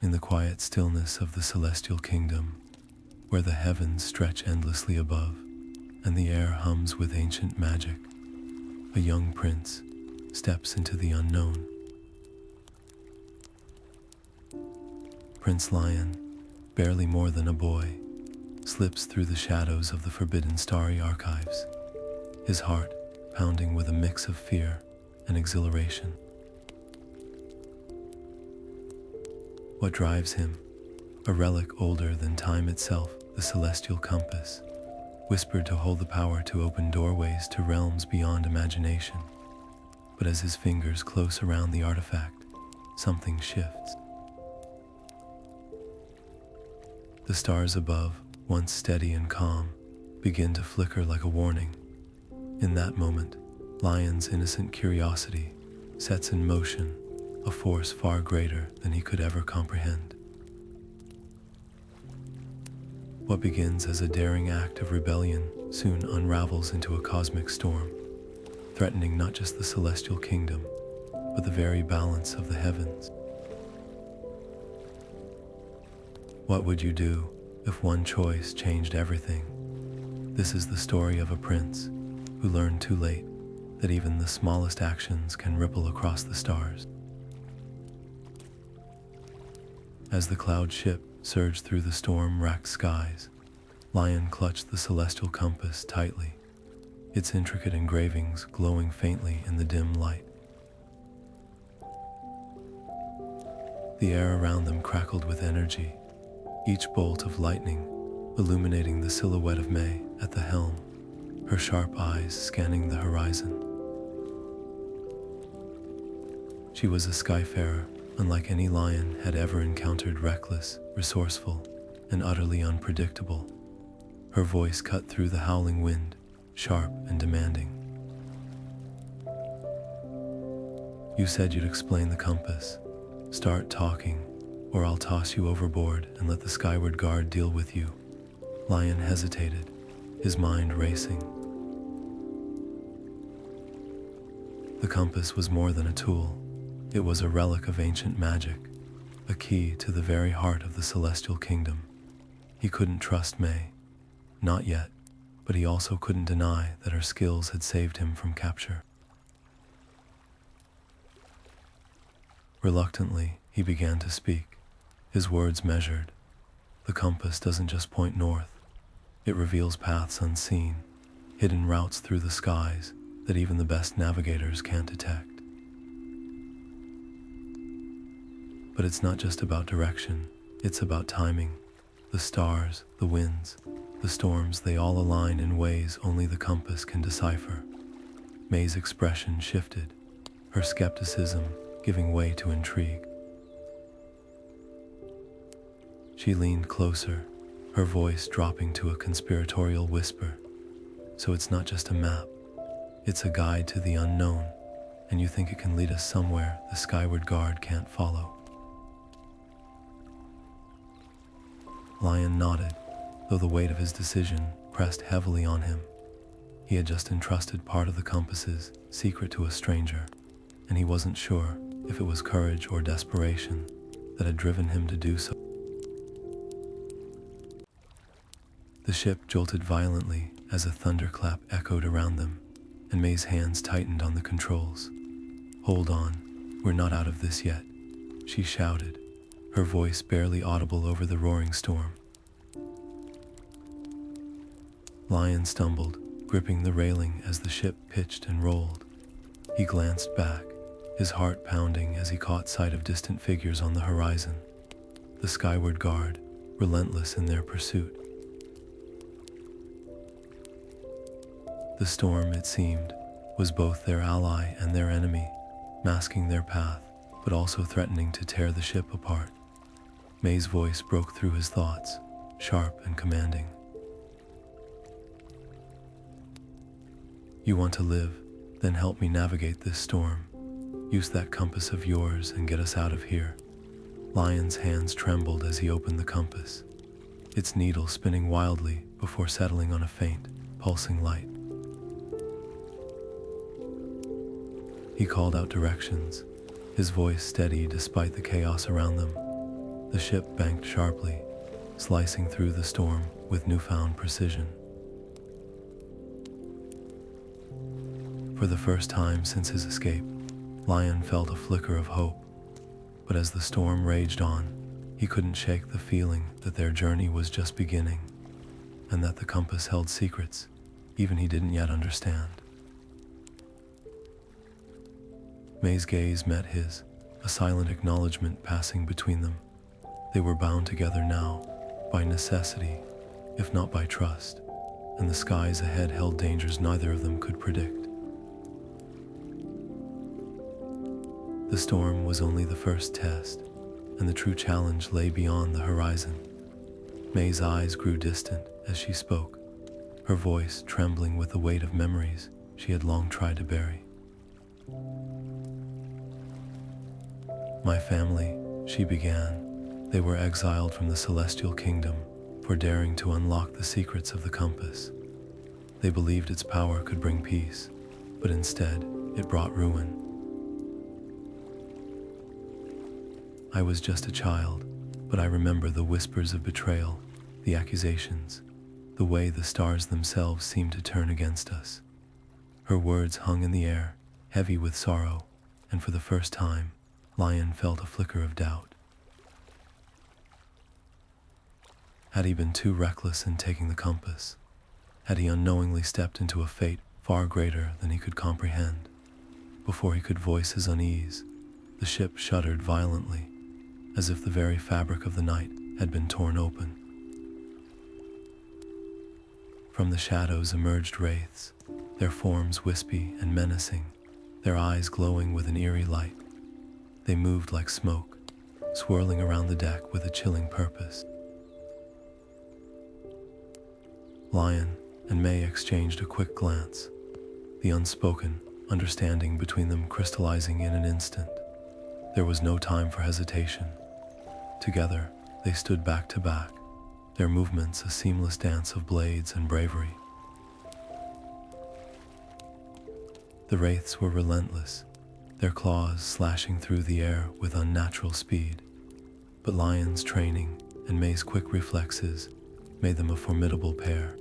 In the quiet stillness of the celestial kingdom, where the heavens stretch endlessly above, and the air hums with ancient magic, a young prince steps into the unknown. Prince Lian, barely more than a boy, slips through the shadows of the forbidden starry archives, his heart pounding with a mix of fear and exhilaration. What drives him? A relic older than time itself, the celestial compass, whispered to hold the power to open doorways to realms beyond imagination. But as his fingers close around the artifact, something shifts. The stars above, once steady and calm, begin to flicker like a warning. In that moment, Lian's innocent curiosity sets in motion a force far greater than he could ever comprehend. What begins as a daring act of rebellion soon unravels into a cosmic storm, threatening not just the celestial kingdom, but the very balance of the heavens. What would you do if one choice changed everything? This is the story of a prince who learned too late that even the smallest actions can ripple across the stars. As the cloud ship surged through the storm-racked skies, Lian clutched the celestial compass tightly, its intricate engravings glowing faintly in the dim light. The air around them crackled with energy, each bolt of lightning illuminating the silhouette of Mei at the helm, her sharp eyes scanning the horizon. She was a Skyfarer, unlike any Lian had ever encountered, reckless, resourceful, and utterly unpredictable. Her voice cut through the howling wind, sharp and demanding. You said you'd explain the compass. Start talking, or I'll toss you overboard and let the Skyward Guard deal with you. Lian hesitated, his mind racing. The compass was more than a tool. It was a relic of ancient magic, a key to the very heart of the celestial kingdom. He couldn't trust Mei, not yet, but he also couldn't deny that her skills had saved him from capture. Reluctantly, he began to speak, his words measured. The compass doesn't just point north, it reveals paths unseen, hidden routes through the skies that even the best navigators can't detect. But it's not just about direction, it's about timing. The stars, the winds, the storms, they all align in ways only the compass can decipher. Mei's expression shifted, her skepticism giving way to intrigue. She leaned closer, her voice dropping to a conspiratorial whisper. So it's not just a map, it's a guide to the unknown, and you think it can lead us somewhere the Skyward Guard can't follow. Lian nodded, though the weight of his decision pressed heavily on him. He had just entrusted part of the compass's secret to a stranger, and he wasn't sure if it was courage or desperation that had driven him to do so. The ship jolted violently as a thunderclap echoed around them, and Mei's hands tightened on the controls. "Hold on, we're not out of this yet," she shouted, her voice barely audible over the roaring storm. Lian stumbled, gripping the railing as the ship pitched and rolled. He glanced back, his heart pounding as he caught sight of distant figures on the horizon. The Skyward Guard, relentless in their pursuit. The storm, it seemed, was both their ally and their enemy, masking their path, but also threatening to tear the ship apart. Mei's voice broke through his thoughts, sharp and commanding. "You want to live? Then help me navigate this storm. Use that compass of yours and get us out of here." Lian's hands trembled as he opened the compass, its needle spinning wildly before settling on a faint, pulsing light. He called out directions, his voice steady despite the chaos around them. The ship banked sharply, slicing through the storm with newfound precision. For the first time since his escape, Lian felt a flicker of hope, but as the storm raged on, he couldn't shake the feeling that their journey was just beginning, and that the compass held secrets even he didn't yet understand. Mei's gaze met his, a silent acknowledgement passing between them. They were bound together now, by necessity, if not by trust, and the skies ahead held dangers neither of them could predict. The storm was only the first test, and the true challenge lay beyond the horizon. Mei's eyes grew distant as she spoke, her voice trembling with the weight of memories she had long tried to bury. "My family," she began, "they were exiled from the Celestial Kingdom for daring to unlock the secrets of the compass. They believed its power could bring peace, but instead it brought ruin. I was just a child, but I remember the whispers of betrayal, the accusations, the way the stars themselves seemed to turn against us." Her words hung in the air, heavy with sorrow, and for the first time, Lian felt a flicker of doubt. Had he been too reckless in taking the compass? Had he unknowingly stepped into a fate far greater than he could comprehend? Before he could voice his unease, the ship shuddered violently, as if the very fabric of the night had been torn open. From the shadows emerged wraiths, their forms wispy and menacing, their eyes glowing with an eerie light. They moved like smoke, swirling around the deck with a chilling purpose. Lian and Mei exchanged a quick glance, the unspoken understanding between them crystallizing in an instant. There was no time for hesitation. Together, they stood back to back, their movements a seamless dance of blades and bravery. The wraiths were relentless, their claws slashing through the air with unnatural speed, but Lian's training and Mei's quick reflexes made them a formidable pair.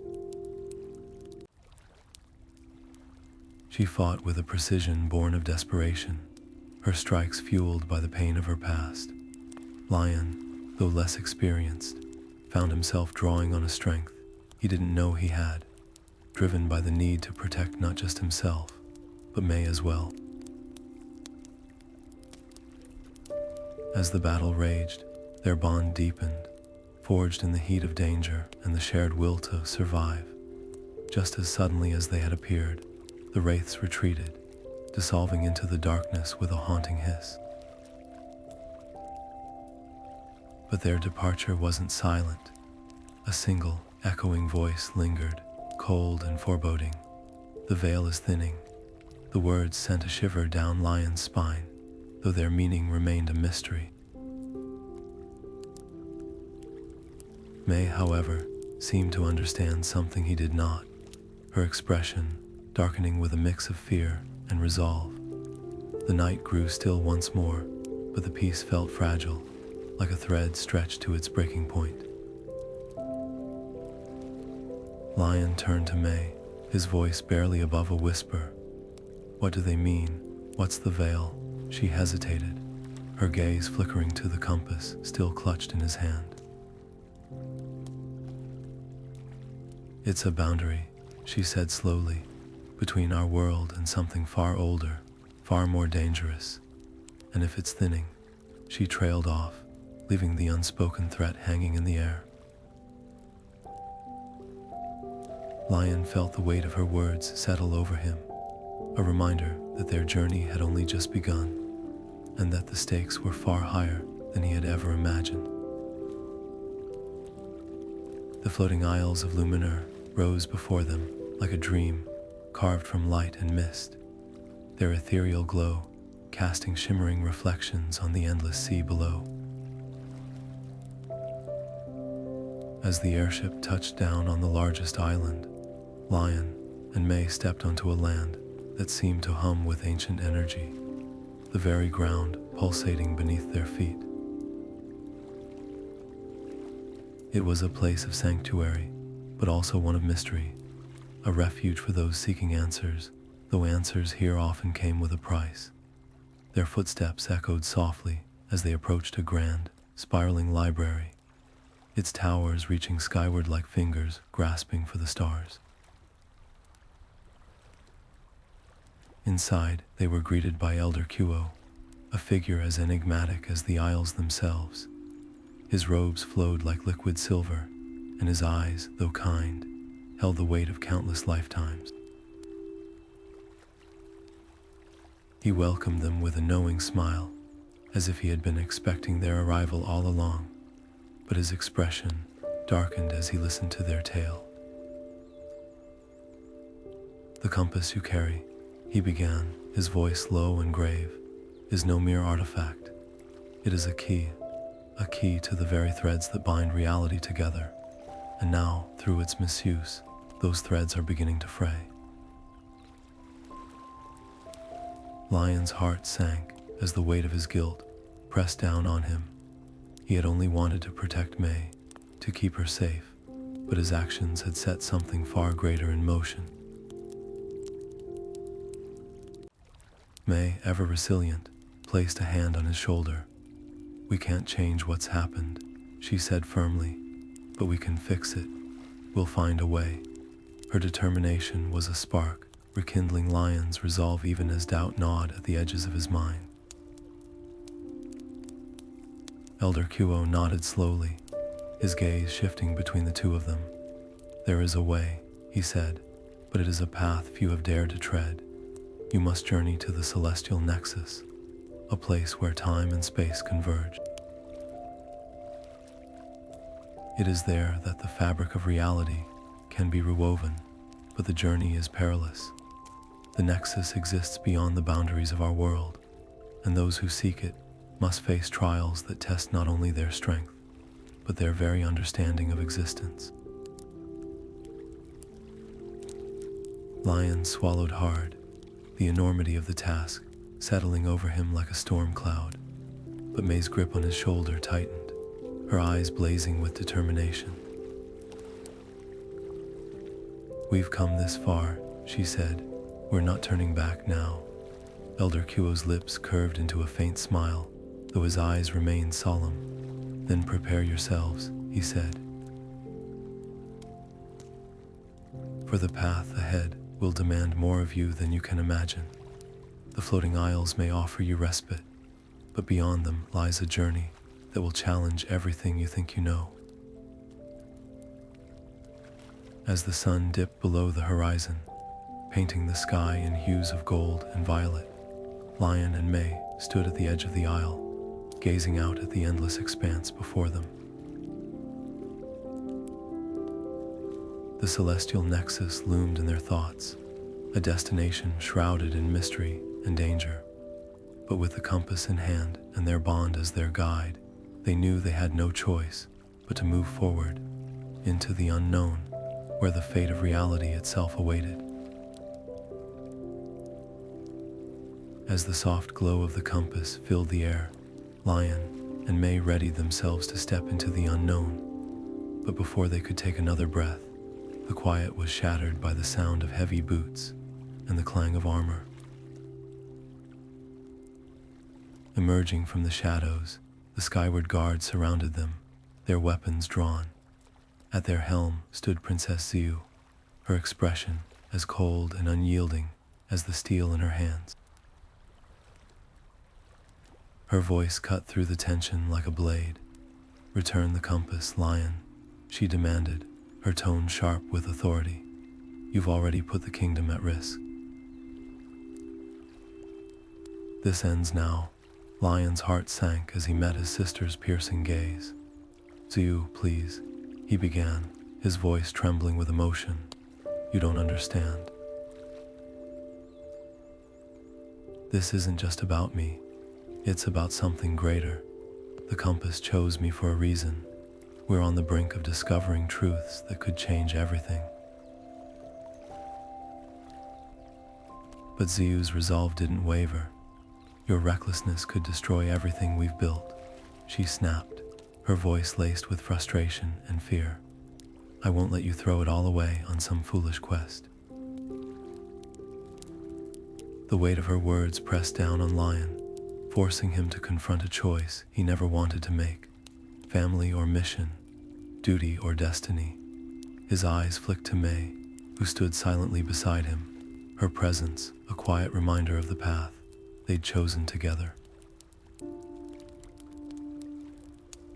She fought with a precision born of desperation, her strikes fueled by the pain of her past. Lian, though less experienced, found himself drawing on a strength he didn't know he had, driven by the need to protect not just himself, but Mei as well. As the battle raged, their bond deepened, forged in the heat of danger and the shared will to survive. Just as suddenly as they had appeared, the wraiths retreated, dissolving into the darkness with a haunting hiss. But their departure wasn't silent. A single, echoing voice lingered, cold and foreboding. "The veil is thinning." The words sent a shiver down Lian's spine, though their meaning remained a mystery. Mei, however, seemed to understand something he did not, her expression darkening with a mix of fear and resolve. The night grew still once more, but the peace felt fragile, like a thread stretched to its breaking point. Lian turned to Mei, his voice barely above a whisper. "What do they mean? What's the veil?" She hesitated, her gaze flickering to the compass still clutched in his hand. "It's a boundary," she said slowly, "between our world and something far older, far more dangerous. And if it's thinning," she trailed off, leaving the unspoken threat hanging in the air. Lian felt the weight of her words settle over him, a reminder that their journey had only just begun, and that the stakes were far higher than he had ever imagined. The floating isles of Luminar rose before them like a dream carved from light and mist, their ethereal glow casting shimmering reflections on the endless sea below. As the airship touched down on the largest island, Lian and Mei stepped onto a land that seemed to hum with ancient energy, the very ground pulsating beneath their feet. It was a place of sanctuary, but also one of mystery, a refuge for those seeking answers, though answers here often came with a price. Their footsteps echoed softly as they approached a grand, spiraling library, its towers reaching skyward like fingers grasping for the stars. Inside, they were greeted by Elder Qiu, a figure as enigmatic as the aisles themselves. His robes flowed like liquid silver, and his eyes, though kind, held the weight of countless lifetimes. He welcomed them with a knowing smile, as if he had been expecting their arrival all along, but his expression darkened as he listened to their tale. "The compass you carry," he began, his voice low and grave, "is no mere artifact. It is a key to the very threads that bind reality together. And now, through its misuse, those threads are beginning to fray." Lian's heart sank as the weight of his guilt pressed down on him. He had only wanted to protect Mei, to keep her safe, but his actions had set something far greater in motion. Mei, ever resilient, placed a hand on his shoulder. "We can't change what's happened," she said firmly, "but we can fix it. We'll find a way." Her determination was a spark, rekindling Lian's resolve even as doubt gnawed at the edges of his mind. Elder Qiu nodded slowly, his gaze shifting between the two of them. "There is a way," he said, "but it is a path few have dared to tread. You must journey to the Celestial Nexus, a place where time and space converge. It is there that the fabric of reality can be rewoven, but the journey is perilous. The Nexus exists beyond the boundaries of our world, and those who seek it must face trials that test not only their strength, but their very understanding of existence." Lian swallowed hard, the enormity of the task settling over him like a storm cloud, but Mei's grip on his shoulder tightened, her eyes blazing with determination. "We've come this far," she said. "We're not turning back now." Elder Qiu's lips curved into a faint smile, though his eyes remained solemn. "Then prepare yourselves," he said. "For the path ahead will demand more of you than you can imagine. The floating isles may offer you respite, but beyond them lies a journey that will challenge everything you think you know." As the sun dipped below the horizon, painting the sky in hues of gold and violet, Lian and Mei stood at the edge of the isle, gazing out at the endless expanse before them. The Celestial Nexus loomed in their thoughts, a destination shrouded in mystery and danger. But with the compass in hand and their bond as their guide, they knew they had no choice but to move forward into the unknown, where the fate of reality itself awaited. As the soft glow of the compass filled the air, Lian and Mei readied themselves to step into the unknown. But before they could take another breath, the quiet was shattered by the sound of heavy boots and the clang of armor. Emerging from the shadows, the Skyward Guard surrounded them, their weapons drawn. At their helm stood Princess Xiu, her expression as cold and unyielding as the steel in her hands. Her voice cut through the tension like a blade. "Return the compass, Lian," she demanded, her tone sharp with authority. "You've already put the kingdom at risk." "This ends now." Lian's heart sank as he met his sister's piercing gaze. "Xiu, please," he began, his voice trembling with emotion. "You don't understand. This isn't just about me. It's about something greater. The compass chose me for a reason. We're on the brink of discovering truths that could change everything." But Xiu's resolve didn't waver. "Your recklessness could destroy everything we've built," she snapped, her voice laced with frustration and fear. "I won't let you throw it all away on some foolish quest." The weight of her words pressed down on Lian, forcing him to confront a choice he never wanted to make: family or mission, duty or destiny. His eyes flicked to Mei, who stood silently beside him, her presence a quiet reminder of the path they'd chosen together.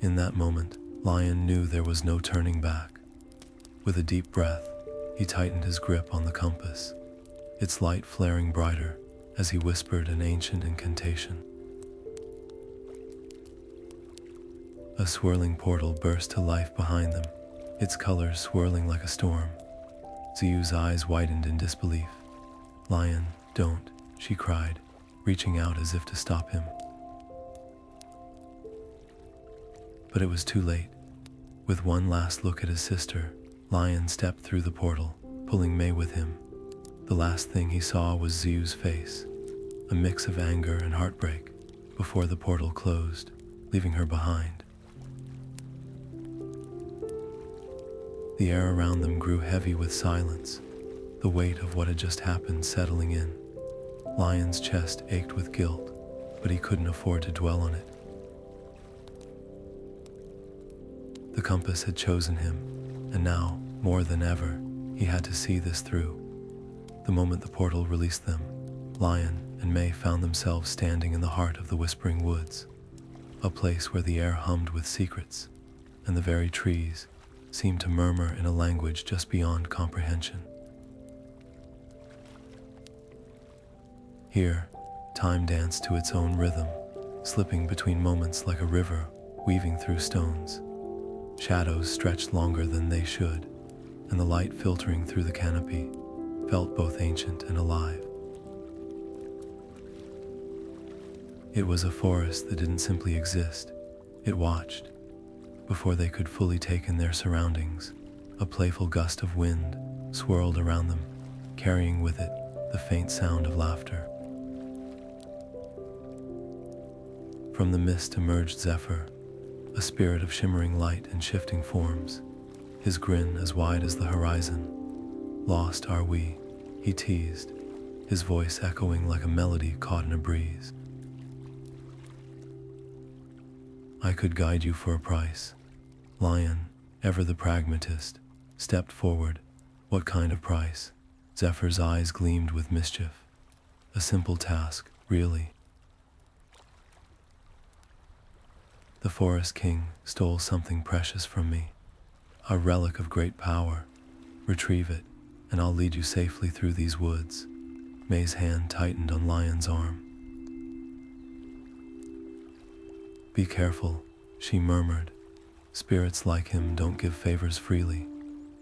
In that moment, Lian knew there was no turning back. With a deep breath, he tightened his grip on the compass, its light flaring brighter as he whispered an ancient incantation. A swirling portal burst to life behind them, its colors swirling like a storm. Xiu's eyes widened in disbelief. "Lian, don't," she cried, reaching out as if to stop him. But it was too late. With one last look at his sister, Lian stepped through the portal, pulling Mei with him. The last thing he saw was Xiu's face, a mix of anger and heartbreak, before the portal closed, leaving her behind. The air around them grew heavy with silence, the weight of what had just happened settling in. Lian's chest ached with guilt, but he couldn't afford to dwell on it. The compass had chosen him, and now, more than ever, he had to see this through. The moment the portal released them, Lian and Mei found themselves standing in the heart of the Whispering Woods, a place where the air hummed with secrets, and the very trees seemed to murmur in a language just beyond comprehension. Here, time danced to its own rhythm, slipping between moments like a river weaving through stones. Shadows stretched longer than they should, and the light filtering through the canopy felt both ancient and alive. It was a forest that didn't simply exist, it watched. Before they could fully take in their surroundings, a playful gust of wind swirled around them, carrying with it the faint sound of laughter. From the mist emerged Zephyr, a spirit of shimmering light and shifting forms, his grin as wide as the horizon. "Lost are we," he teased, his voice echoing like a melody caught in a breeze. "I could guide you for a price." Lian, ever the pragmatist, stepped forward. "What kind of price?" Zephyr's eyes gleamed with mischief. "A simple task, really." "The Forest King stole something precious from me, a relic of great power. Retrieve it, and I'll lead you safely through these woods." Mei's hand tightened on Lian's arm. "Be careful," she murmured. "Spirits like him don't give favors freely.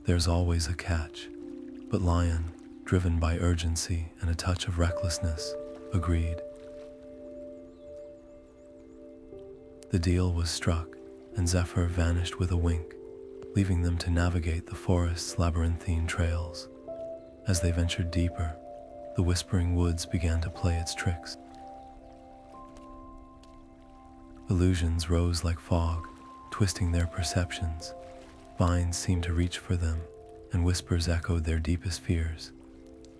There's always a catch." But Lian, driven by urgency and a touch of recklessness, agreed. The deal was struck, and Zephyr vanished with a wink, leaving them to navigate the forest's labyrinthine trails. As they ventured deeper, the Whispering Woods began to play its tricks. Illusions rose like fog, twisting their perceptions. Vines seemed to reach for them, and whispers echoed their deepest fears.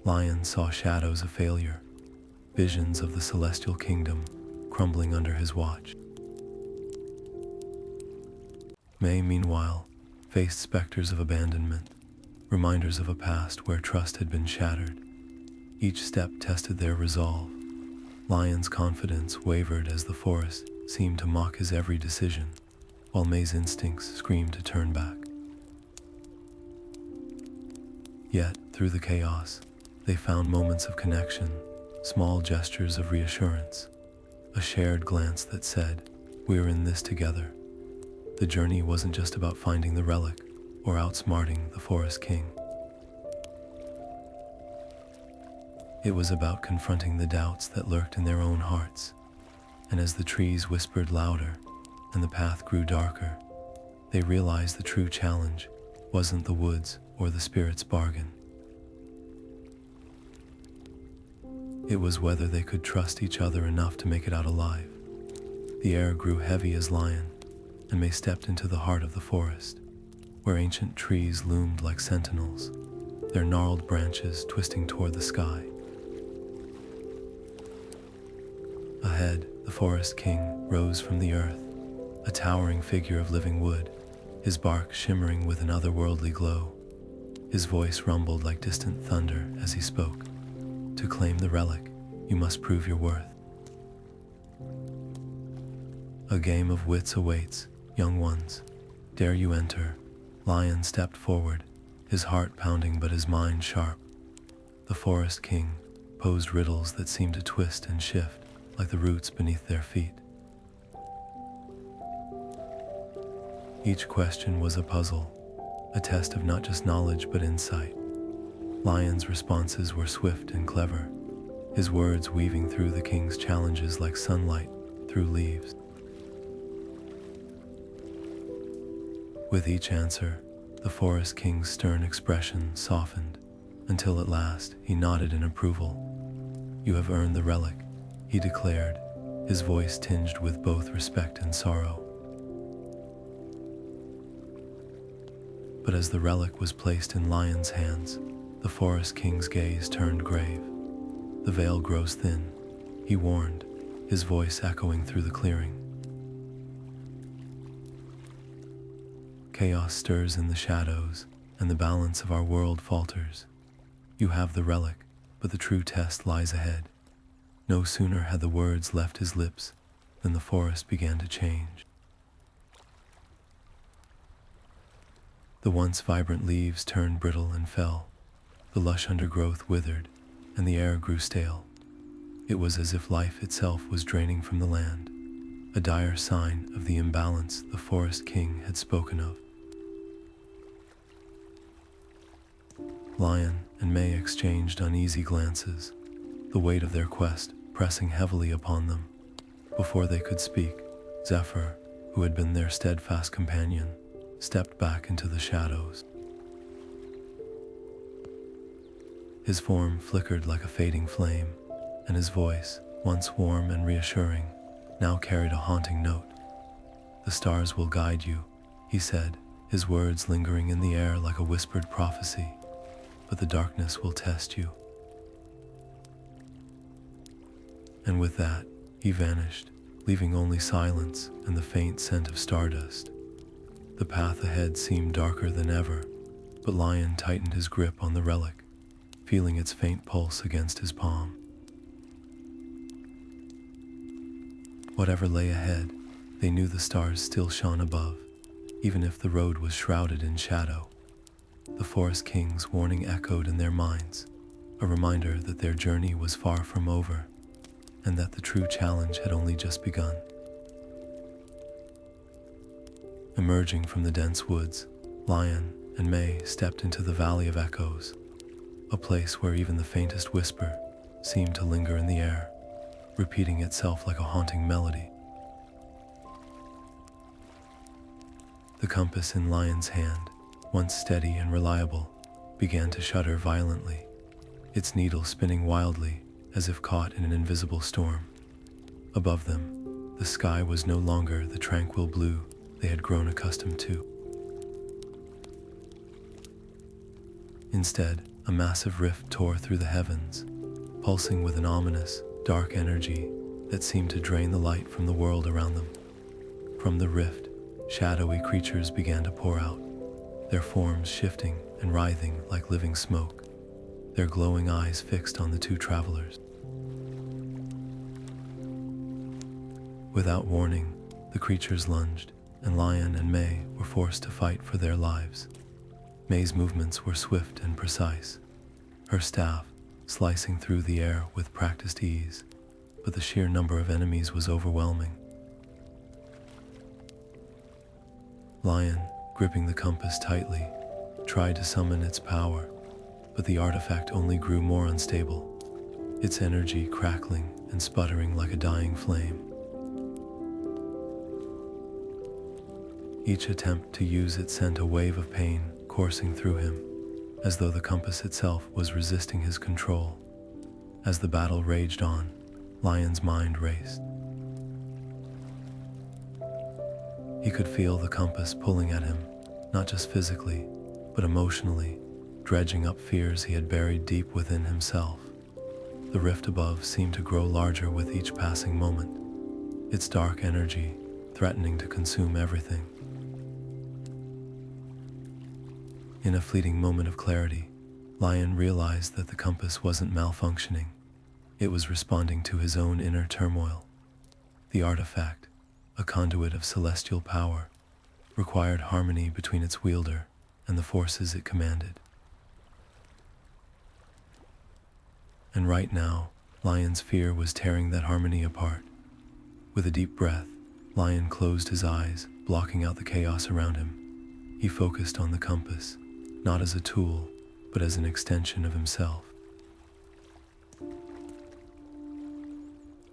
Lian saw shadows of failure, visions of the celestial kingdom crumbling under his watch. Mei, meanwhile, faced specters of abandonment, reminders of a past where trust had been shattered. Each step tested their resolve. Lian's confidence wavered as the forest seemed to mock his every decision, while Mei's instincts screamed to turn back. Yet, through the chaos, they found moments of connection, small gestures of reassurance, a shared glance that said, "We're in this together." The journey wasn't just about finding the relic or outsmarting the Forest King. It was about confronting the doubts that lurked in their own hearts. And as the trees whispered louder and the path grew darker, they realized the true challenge wasn't the woods or the spirit's bargain. It was whether they could trust each other enough to make it out alive. The air grew heavy as Lian and Mei stepped into the heart of the forest, where ancient trees loomed like sentinels, their gnarled branches twisting toward the sky. Ahead, the Forest King rose from the earth, a towering figure of living wood, his bark shimmering with an otherworldly glow. His voice rumbled like distant thunder as he spoke. To claim the relic, you must prove your worth. A game of wits awaits, young ones. Dare you enter? Lian stepped forward, his heart pounding but his mind sharp. The Forest King posed riddles that seemed to twist and shift like the roots beneath their feet. Each question was a puzzle, a test of not just knowledge but insight. Lian's responses were swift and clever, his words weaving through the king's challenges like sunlight through leaves. With each answer, the Forest King's stern expression softened, until at last he nodded in approval. "You have earned the relic," he declared, his voice tinged with both respect and sorrow. But as the relic was placed in Lian's hands, the Forest King's gaze turned grave. "The veil grows thin," he warned, his voice echoing through the clearing. "Chaos stirs in the shadows, and the balance of our world falters. You have the relic, but the true test lies ahead." No sooner had the words left his lips than the forest began to change. The once vibrant leaves turned brittle and fell. The lush undergrowth withered, and the air grew stale. It was as if life itself was draining from the land, a dire sign of the imbalance the Forest King had spoken of. Lian and Mei exchanged uneasy glances, the weight of their quest pressing heavily upon them. Before they could speak, Zephyr, who had been their steadfast companion, stepped back into the shadows. His form flickered like a fading flame, and his voice, once warm and reassuring, now carried a haunting note. "The stars will guide you," he said, his words lingering in the air like a whispered prophecy. "But the darkness will test you." And with that, he vanished, leaving only silence and the faint scent of stardust. The path ahead seemed darker than ever, but Lian tightened his grip on the relic, feeling its faint pulse against his palm. Whatever lay ahead, they knew the stars still shone above, even if the road was shrouded in shadow. The Forest King's warning echoed in their minds, a reminder that their journey was far from over, and that the true challenge had only just begun. Emerging from the dense woods, Lian and Mei stepped into the Valley of Echoes, a place where even the faintest whisper seemed to linger in the air, repeating itself like a haunting melody. The compass in Lian's hand, once steady and reliable, began to shudder violently, its needle spinning wildly as if caught in an invisible storm. Above them, the sky was no longer the tranquil blue they had grown accustomed to. Instead, a massive rift tore through the heavens, pulsing with an ominous, dark energy that seemed to drain the light from the world around them. From the rift, shadowy creatures began to pour out, their forms shifting and writhing like living smoke, their glowing eyes fixed on the two travelers. Without warning, the creatures lunged, and Lian and Mei were forced to fight for their lives. Mei's movements were swift and precise, her staff slicing through the air with practiced ease, but the sheer number of enemies was overwhelming. Lian, gripping the compass tightly, tried to summon its power, but the artifact only grew more unstable, its energy crackling and sputtering like a dying flame. Each attempt to use it sent a wave of pain coursing through him, as though the compass itself was resisting his control. As the battle raged on, Lian's mind raced. He could feel the compass pulling at him, not just physically, but emotionally, dredging up fears he had buried deep within himself. The rift above seemed to grow larger with each passing moment, its dark energy threatening to consume everything. In a fleeting moment of clarity, Lian realized that the compass wasn't malfunctioning. It was responding to his own inner turmoil. The artifact, a conduit of celestial power, required harmony between its wielder and the forces it commanded. And right now, Lian's fear was tearing that harmony apart. With a deep breath, Lian closed his eyes, blocking out the chaos around him. He focused on the compass, not as a tool, but as an extension of himself.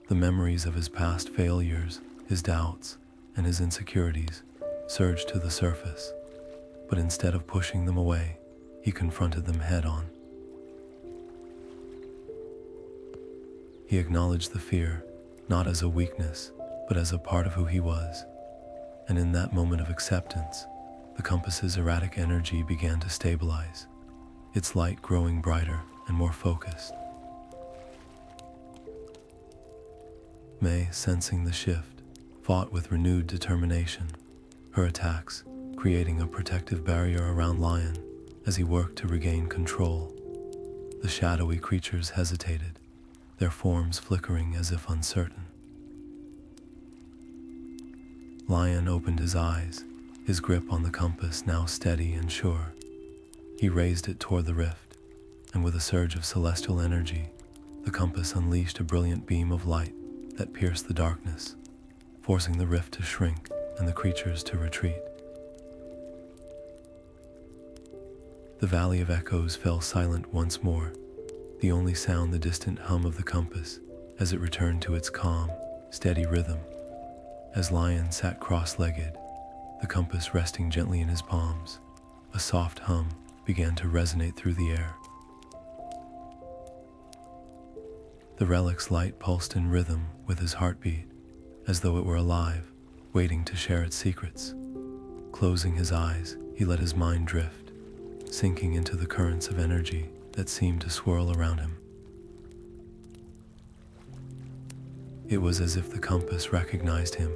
The memories of his past failures, his doubts, and his insecurities surged to the surface, but instead of pushing them away, he confronted them head-on. He acknowledged the fear, not as a weakness, but as a part of who he was. And in that moment of acceptance, the compass's erratic energy began to stabilize, its light growing brighter and more focused. Mei, sensing the shift, fought with renewed determination, her attacks creating a protective barrier around Lian as he worked to regain control. The shadowy creatures hesitated, their forms flickering as if uncertain. Lian opened his eyes, his grip on the compass now steady and sure. He raised it toward the rift, and with a surge of celestial energy, the compass unleashed a brilliant beam of light that pierced the darkness, forcing the rift to shrink and the creatures to retreat. The Valley of Echoes fell silent once more, the only sound the distant hum of the compass as it returned to its calm, steady rhythm. As Lian sat cross-legged, the compass resting gently in his palms, a soft hum began to resonate through the air. The relic's light pulsed in rhythm with his heartbeat, as though it were alive, waiting to share its secrets. Closing his eyes, he let his mind drift, sinking into the currents of energy that seemed to swirl around him. It was as if the compass recognized him,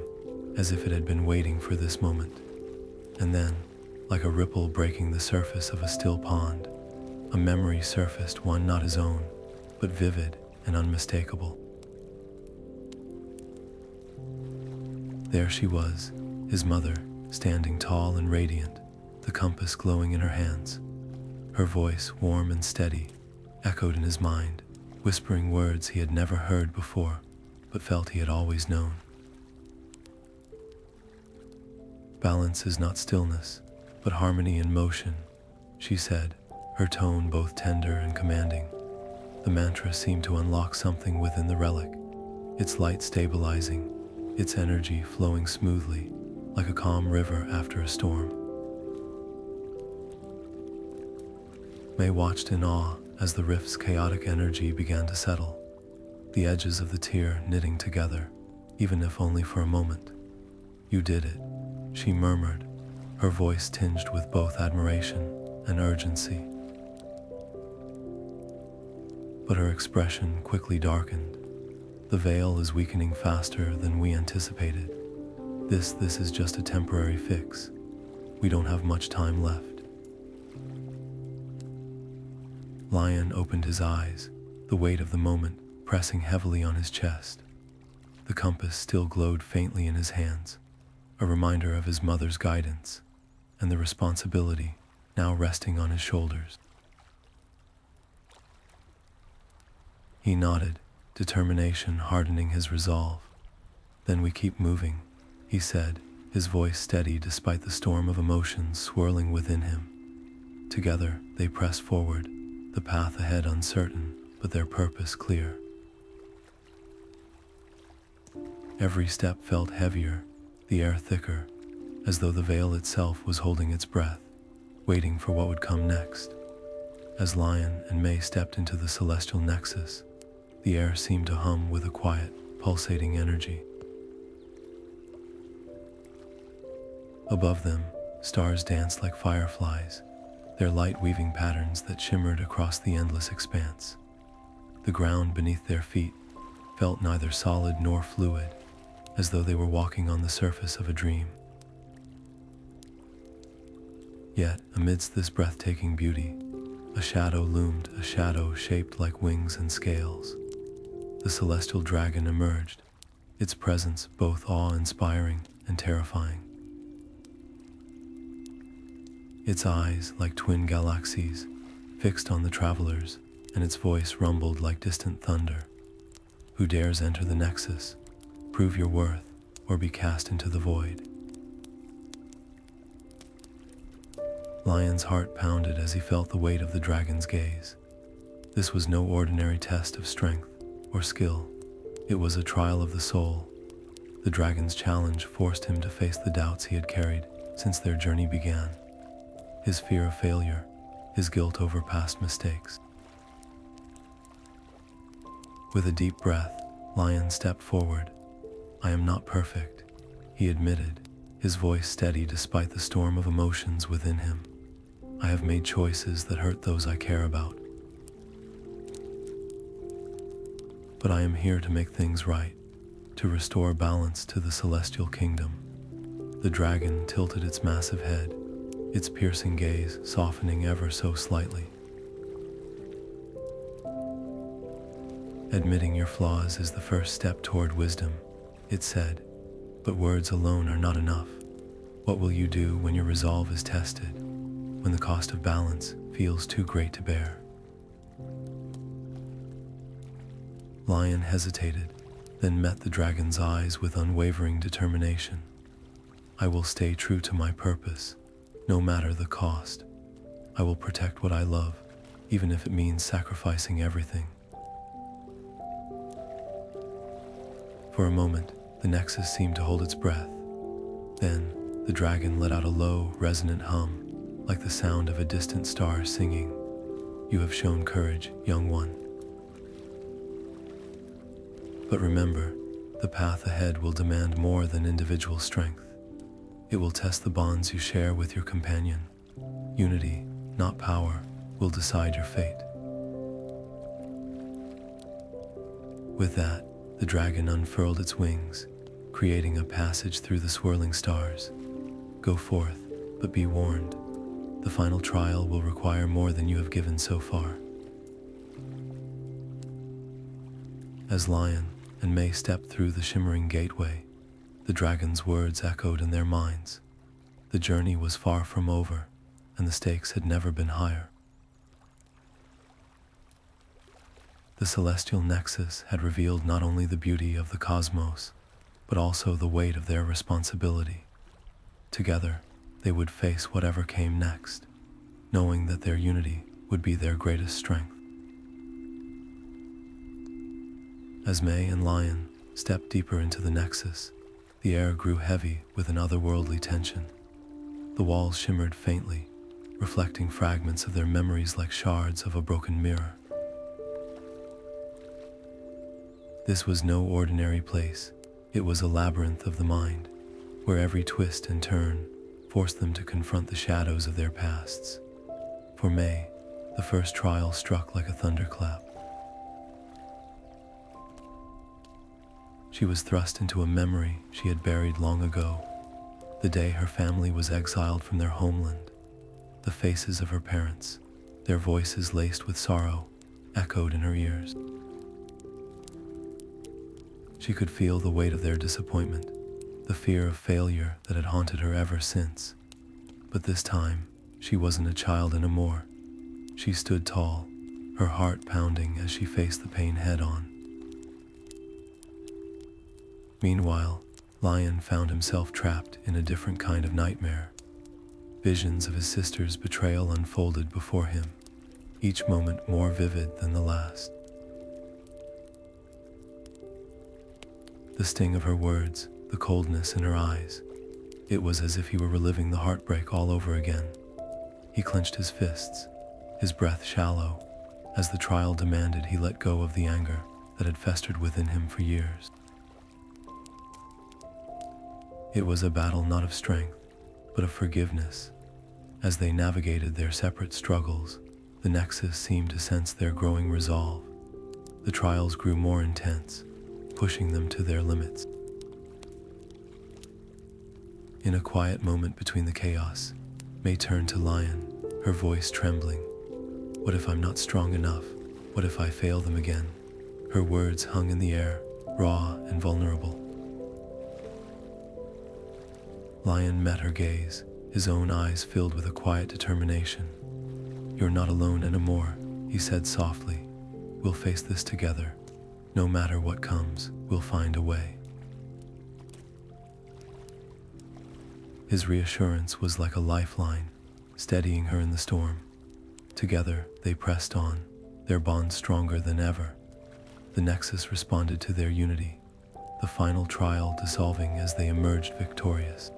as if it had been waiting for this moment. And then, like a ripple breaking the surface of a still pond, a memory surfaced, one not his own, but vivid and unmistakable. There she was, his mother, standing tall and radiant, the compass glowing in her hands. Her voice, warm and steady, echoed in his mind, whispering words he had never heard before, but felt he had always known. Balance is not stillness, but harmony in motion, she said, her tone both tender and commanding. The mantra seemed to unlock something within the relic, its light stabilizing, its energy flowing smoothly, like a calm river after a storm. Mei watched in awe as the rift's chaotic energy began to settle, the edges of the tier knitting together, even if only for a moment. "You did it," she murmured, her voice tinged with both admiration and urgency. But her expression quickly darkened. "The veil is weakening faster than we anticipated. This is just a temporary fix. We don't have much time left." Lian opened his eyes, the weight of the moment pressing heavily on his chest. The compass still glowed faintly in his hands, a reminder of his mother's guidance and the responsibility now resting on his shoulders. He nodded, determination hardening his resolve. "Then we keep moving," he said, his voice steady despite the storm of emotions swirling within him. Together, they pressed forward, the path ahead uncertain, but their purpose clear. Every step felt heavier, the air thicker, as though the veil itself was holding its breath, waiting for what would come next. As Lian and Mei stepped into the Celestial Nexus, the air seemed to hum with a quiet, pulsating energy. Above them, stars danced like fireflies, their light weaving patterns that shimmered across the endless expanse. The ground beneath their feet felt neither solid nor fluid, as though they were walking on the surface of a dream. Yet, amidst this breathtaking beauty, a shadow loomed, a shadow shaped like wings and scales. The celestial dragon emerged, its presence both awe-inspiring and terrifying. Its eyes, like twin galaxies, fixed on the travelers, and its voice rumbled like distant thunder. Who dares enter the Nexus? Prove your worth, or be cast into the void. Lian's heart pounded as he felt the weight of the dragon's gaze. This was no ordinary test of strength or skill. It was a trial of the soul. The dragon's challenge forced him to face the doubts he had carried since their journey began. His fear of failure, his guilt over past mistakes. With a deep breath, Lian stepped forward. "I am not perfect," he admitted, his voice steady despite the storm of emotions within him. "I have made choices that hurt those I care about. But I am here to make things right, to restore balance to the celestial kingdom." The dragon tilted its massive head, its piercing gaze softening ever so slightly. "Admitting your flaws is the first step toward wisdom," it said, "but words alone are not enough. What will you do when your resolve is tested, when the cost of balance feels too great to bear?" Lian hesitated, then met the dragon's eyes with unwavering determination. "I will stay true to my purpose, no matter the cost. I will protect what I love, even if it means sacrificing everything." For a moment, the Nexus seemed to hold its breath. Then, the dragon let out a low, resonant hum, like the sound of a distant star singing. "You have shown courage, young one. But remember, the path ahead will demand more than individual strength. It will test the bonds you share with your companion. Unity, not power, will decide your fate." With that, the dragon unfurled its wings, creating a passage through the swirling stars. "Go forth, but be warned. The final trial will require more than you have given so far." As Lian and Mei stepped through the shimmering gateway, the dragon's words echoed in their minds. The journey was far from over, and the stakes had never been higher. The Celestial Nexus had revealed not only the beauty of the cosmos, but also the weight of their responsibility. Together, they would face whatever came next, knowing that their unity would be their greatest strength. As Mei and Lian stepped deeper into the Nexus, the air grew heavy with an otherworldly tension. The walls shimmered faintly, reflecting fragments of their memories like shards of a broken mirror. This was no ordinary place. It was a labyrinth of the mind, where every twist and turn forced them to confront the shadows of their pasts. For Mei, the first trial struck like a thunderclap. She was thrust into a memory she had buried long ago, the day her family was exiled from their homeland. The faces of her parents, their voices laced with sorrow, echoed in her ears. She could feel the weight of their disappointment, the fear of failure that had haunted her ever since. But this time, she wasn't a child anymore. She stood tall, her heart pounding as she faced the pain head-on. Meanwhile, Lian found himself trapped in a different kind of nightmare. Visions of his sister's betrayal unfolded before him, each moment more vivid than the last. The sting of her words, the coldness in her eyes. It was as if he were reliving the heartbreak all over again. He clenched his fists, his breath shallow. As the trial demanded, he let go of the anger that had festered within him for years. It was a battle not of strength, but of forgiveness. As they navigated their separate struggles, the Nexus seemed to sense their growing resolve. The trials grew more intense, pushing them to their limits. In a quiet moment between the chaos, Mei turned to Lian, her voice trembling. "What if I'm not strong enough? What if I fail them again?" Her words hung in the air, raw and vulnerable. Lian met her gaze, his own eyes filled with a quiet determination. "You're not alone anymore," he said softly. "We'll face this together. No matter what comes, we'll find a way." His reassurance was like a lifeline, steadying her in the storm. Together, they pressed on, their bond stronger than ever. The Nexus responded to their unity, the final trial dissolving as they emerged victorious.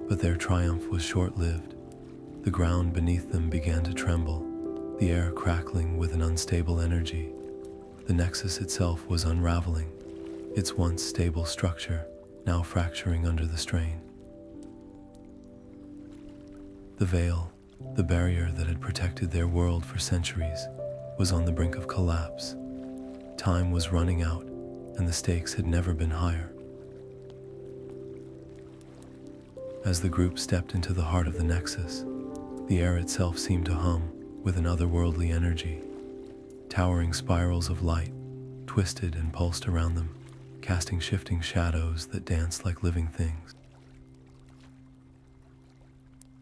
But their triumph was short-lived. The ground beneath them began to tremble, the air crackling with an unstable energy. The Nexus itself was unraveling, its once stable structure now fracturing under the strain. The veil, the barrier that had protected their world for centuries, was on the brink of collapse. Time was running out, and the stakes had never been higher. As the group stepped into the heart of the Nexus, the air itself seemed to hum with an otherworldly energy. Towering spirals of light twisted and pulsed around them, casting shifting shadows that danced like living things.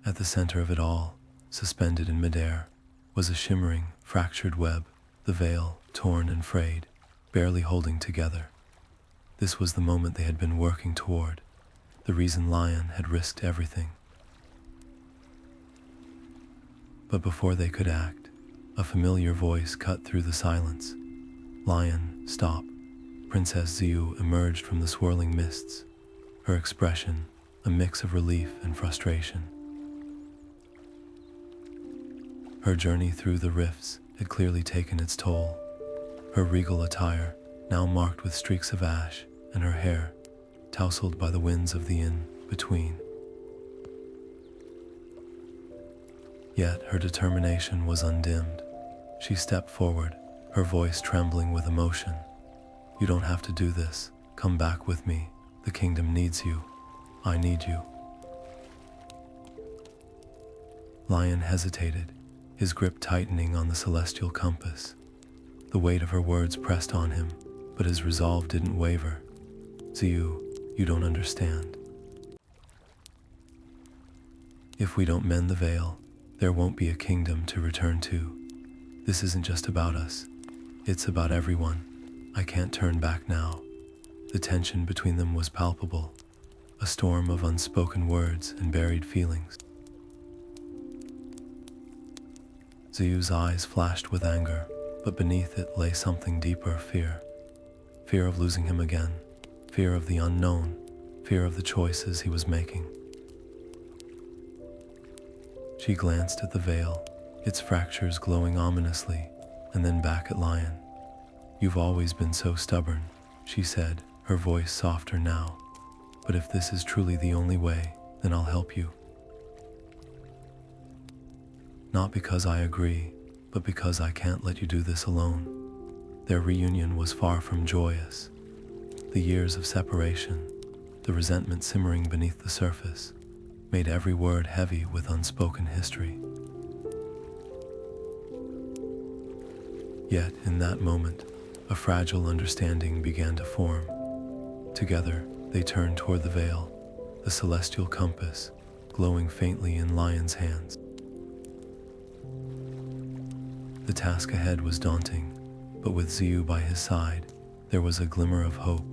At the center of it all, suspended in midair, was a shimmering, fractured web, the veil torn and frayed, barely holding together. This was the moment they had been working toward, the reason Lian had risked everything. But before they could act, a familiar voice cut through the silence. "Lian, stop." Princess Xiu emerged from the swirling mists, her expression a mix of relief and frustration. Her journey through the rifts had clearly taken its toll, her regal attire now marked with streaks of ash, and her hair tousled by the winds of the in-between. Yet her determination was undimmed. She stepped forward, her voice trembling with emotion. "You don't have to do this. Come back with me. The kingdom needs you. I need you." Lian hesitated, his grip tightening on the celestial compass. The weight of her words pressed on him, but his resolve didn't waver. "Xiu, you don't understand. If we don't mend the veil, there won't be a kingdom to return to. This isn't just about us. It's about everyone. I can't turn back now." The tension between them was palpable, a storm of unspoken words and buried feelings. Xiu's eyes flashed with anger, but beneath it lay something deeper: fear. Fear of losing him again, fear of the unknown, fear of the choices he was making. She glanced at the veil, its fractures glowing ominously, and then back at Lian. "You've always been so stubborn," she said, her voice softer now. "But if this is truly the only way, then I'll help you. Not because I agree, but because I can't let you do this alone." Their reunion was far from joyous. The years of separation, the resentment simmering beneath the surface, made every word heavy with unspoken history. Yet in that moment, a fragile understanding began to form. Together, they turned toward the veil, the celestial compass glowing faintly in Lian's hands. The task ahead was daunting, but with Xiu by his side, there was a glimmer of hope,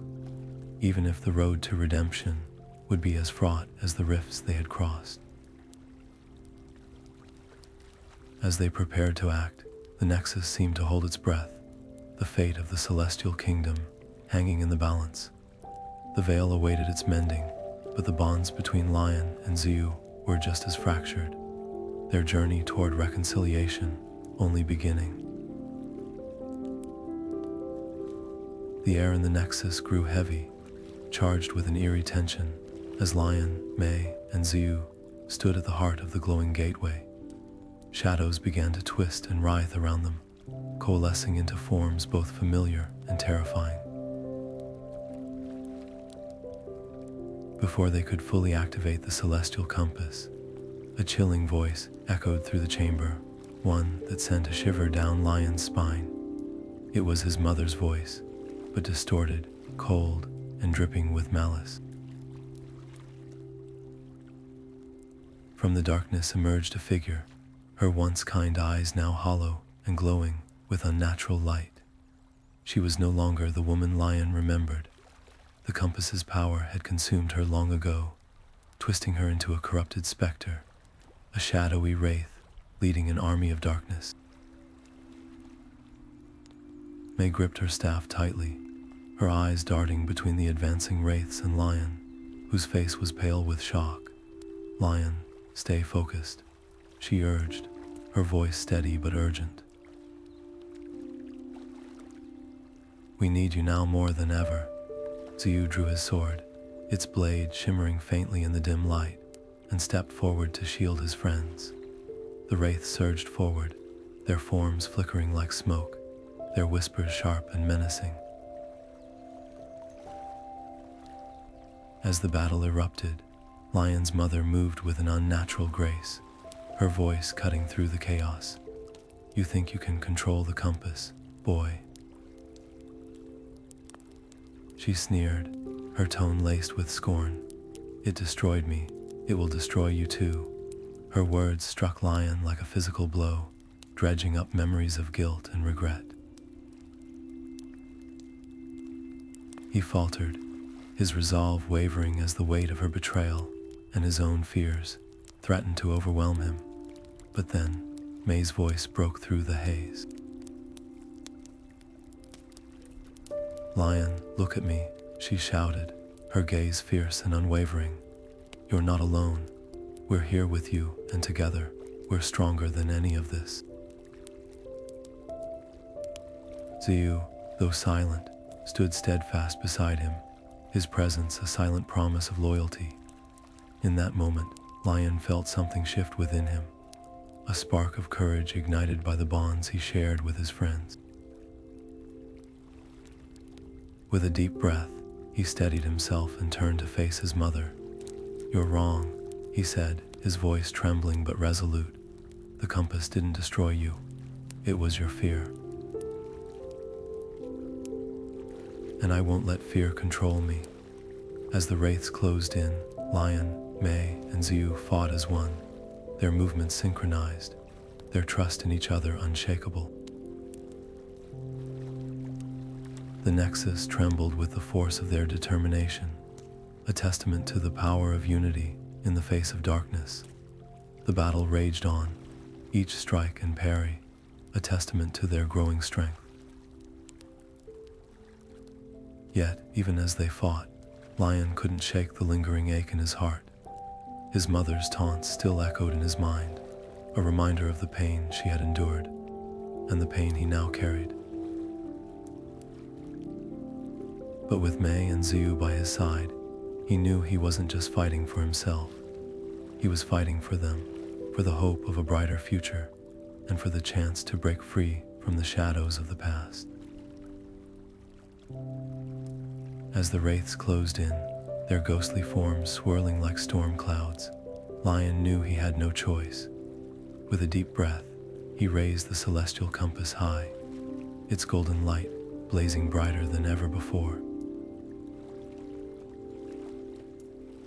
even if the road to redemption would be as fraught as the rifts they had crossed. As they prepared to act, the Nexus seemed to hold its breath, the fate of the celestial kingdom hanging in the balance. The veil awaited its mending, but the bonds between Lian and Xiu were just as fractured, their journey toward reconciliation only beginning. The air in the Nexus grew heavy, charged with an eerie tension as Lian, Mei, and Xiu stood at the heart of the glowing gateway. Shadows began to twist and writhe around them, coalescing into forms both familiar and terrifying. Before they could fully activate the celestial compass, a chilling voice echoed through the chamber, one that sent a shiver down Lian's spine. It was his mother's voice, but distorted, cold, and dripping with malice. From the darkness emerged a figure, her once kind eyes now hollow and glowing with unnatural light. She was no longer the woman Lian remembered. The compass's power had consumed her long ago, twisting her into a corrupted specter, a shadowy wraith leading an army of darkness. Mei gripped her staff tightly, her eyes darting between the advancing wraiths and Lian, whose face was pale with shock. "Lian, stay focused," she urged, her voice steady but urgent. "We need you now more than ever." Xiu drew his sword, its blade shimmering faintly in the dim light, and stepped forward to shield his friends. The wraiths surged forward, their forms flickering like smoke, their whispers sharp and menacing. As the battle erupted, Lian's mother moved with an unnatural grace, her voice cutting through the chaos. "You think you can control the compass, boy?" She sneered, her tone laced with scorn. "It destroyed me. It will destroy you too." Her words struck Lian like a physical blow, dredging up memories of guilt and regret. He faltered, his resolve wavering as the weight of her betrayal and his own fears threatened to overwhelm him. But then, Mei's voice broke through the haze. "Lian, look at me," she shouted, her gaze fierce and unwavering. "You're not alone. We're here with you, and together, we're stronger than any of this." Xiu, though silent, stood steadfast beside him, his presence a silent promise of loyalty. In that moment, Lian felt something shift within him, a spark of courage ignited by the bonds he shared with his friends. With a deep breath, he steadied himself and turned to face his mother. "You're wrong," he said, his voice trembling but resolute. "The compass didn't destroy you. It was your fear. And I won't let fear control me." As the wraiths closed in, Lian, Mei, and Xiu fought as one, their movements synchronized, their trust in each other unshakable. The Nexus trembled with the force of their determination, a testament to the power of unity in the face of darkness. The battle raged on, each strike and parry, a testament to their growing strength. Yet, even as they fought, Lian couldn't shake the lingering ache in his heart. His mother's taunts still echoed in his mind, a reminder of the pain she had endured, and the pain he now carried. But with Mei and Xiu by his side, he knew he wasn't just fighting for himself. He was fighting for them, for the hope of a brighter future, and for the chance to break free from the shadows of the past. As the wraiths closed in, their ghostly forms swirling like storm clouds, Lian knew he had no choice. With a deep breath, he raised the celestial compass high, its golden light blazing brighter than ever before.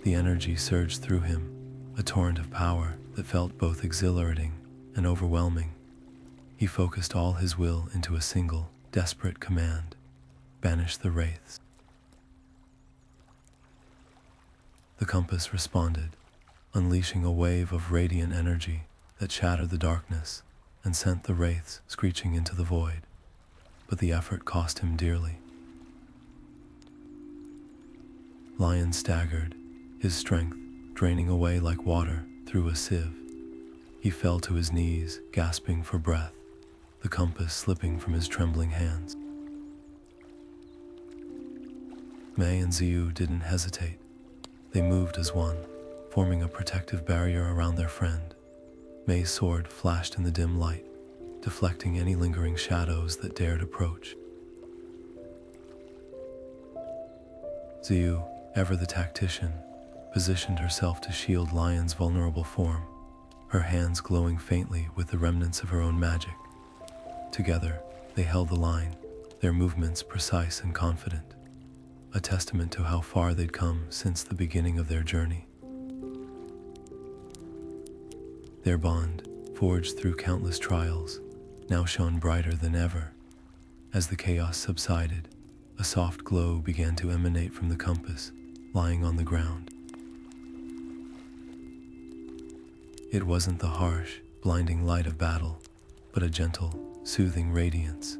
The energy surged through him, a torrent of power that felt both exhilarating and overwhelming. He focused all his will into a single, desperate command: banish the wraiths. The compass responded, unleashing a wave of radiant energy that shattered the darkness and sent the wraiths screeching into the void. But the effort cost him dearly. Lian staggered, his strength draining away like water through a sieve. He fell to his knees, gasping for breath, the compass slipping from his trembling hands. Mei and Xiu didn't hesitate. They moved as one, forming a protective barrier around their friend. Mei's sword flashed in the dim light, deflecting any lingering shadows that dared approach. Xiu, ever the tactician, positioned herself to shield Lian's vulnerable form, her hands glowing faintly with the remnants of her own magic. Together, they held the line, their movements precise and confident, a testament to how far they'd come since the beginning of their journey. Their bond, forged through countless trials, now shone brighter than ever. As the chaos subsided, a soft glow began to emanate from the compass, lying on the ground. It wasn't the harsh, blinding light of battle, but a gentle, soothing radiance.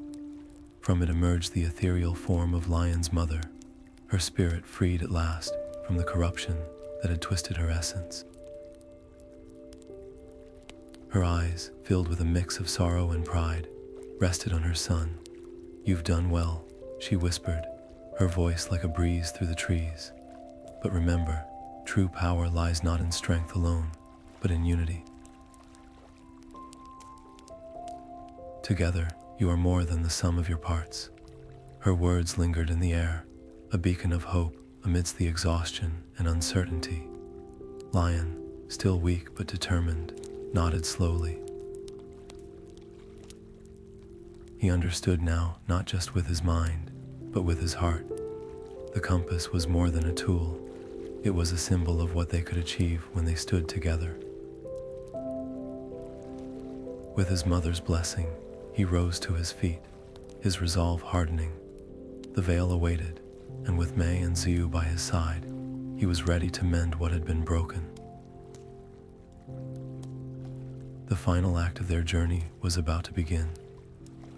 From it emerged the ethereal form of Lian's mother, her spirit freed at last from the corruption that had twisted her essence. Her eyes, filled with a mix of sorrow and pride, rested on her son. "You've done well," she whispered, her voice like a breeze through the trees. "But remember, true power lies not in strength alone, but in unity. Together, you are more than the sum of your parts." Her words lingered in the air, a beacon of hope amidst the exhaustion and uncertainty. Lian, still weak but determined, nodded slowly. He understood now, not just with his mind, but with his heart. The compass was more than a tool. It was a symbol of what they could achieve when they stood together. With his mother's blessing, he rose to his feet, his resolve hardening. The veil awaited, and with Mei and Xiu by his side, he was ready to mend what had been broken. The final act of their journey was about to begin.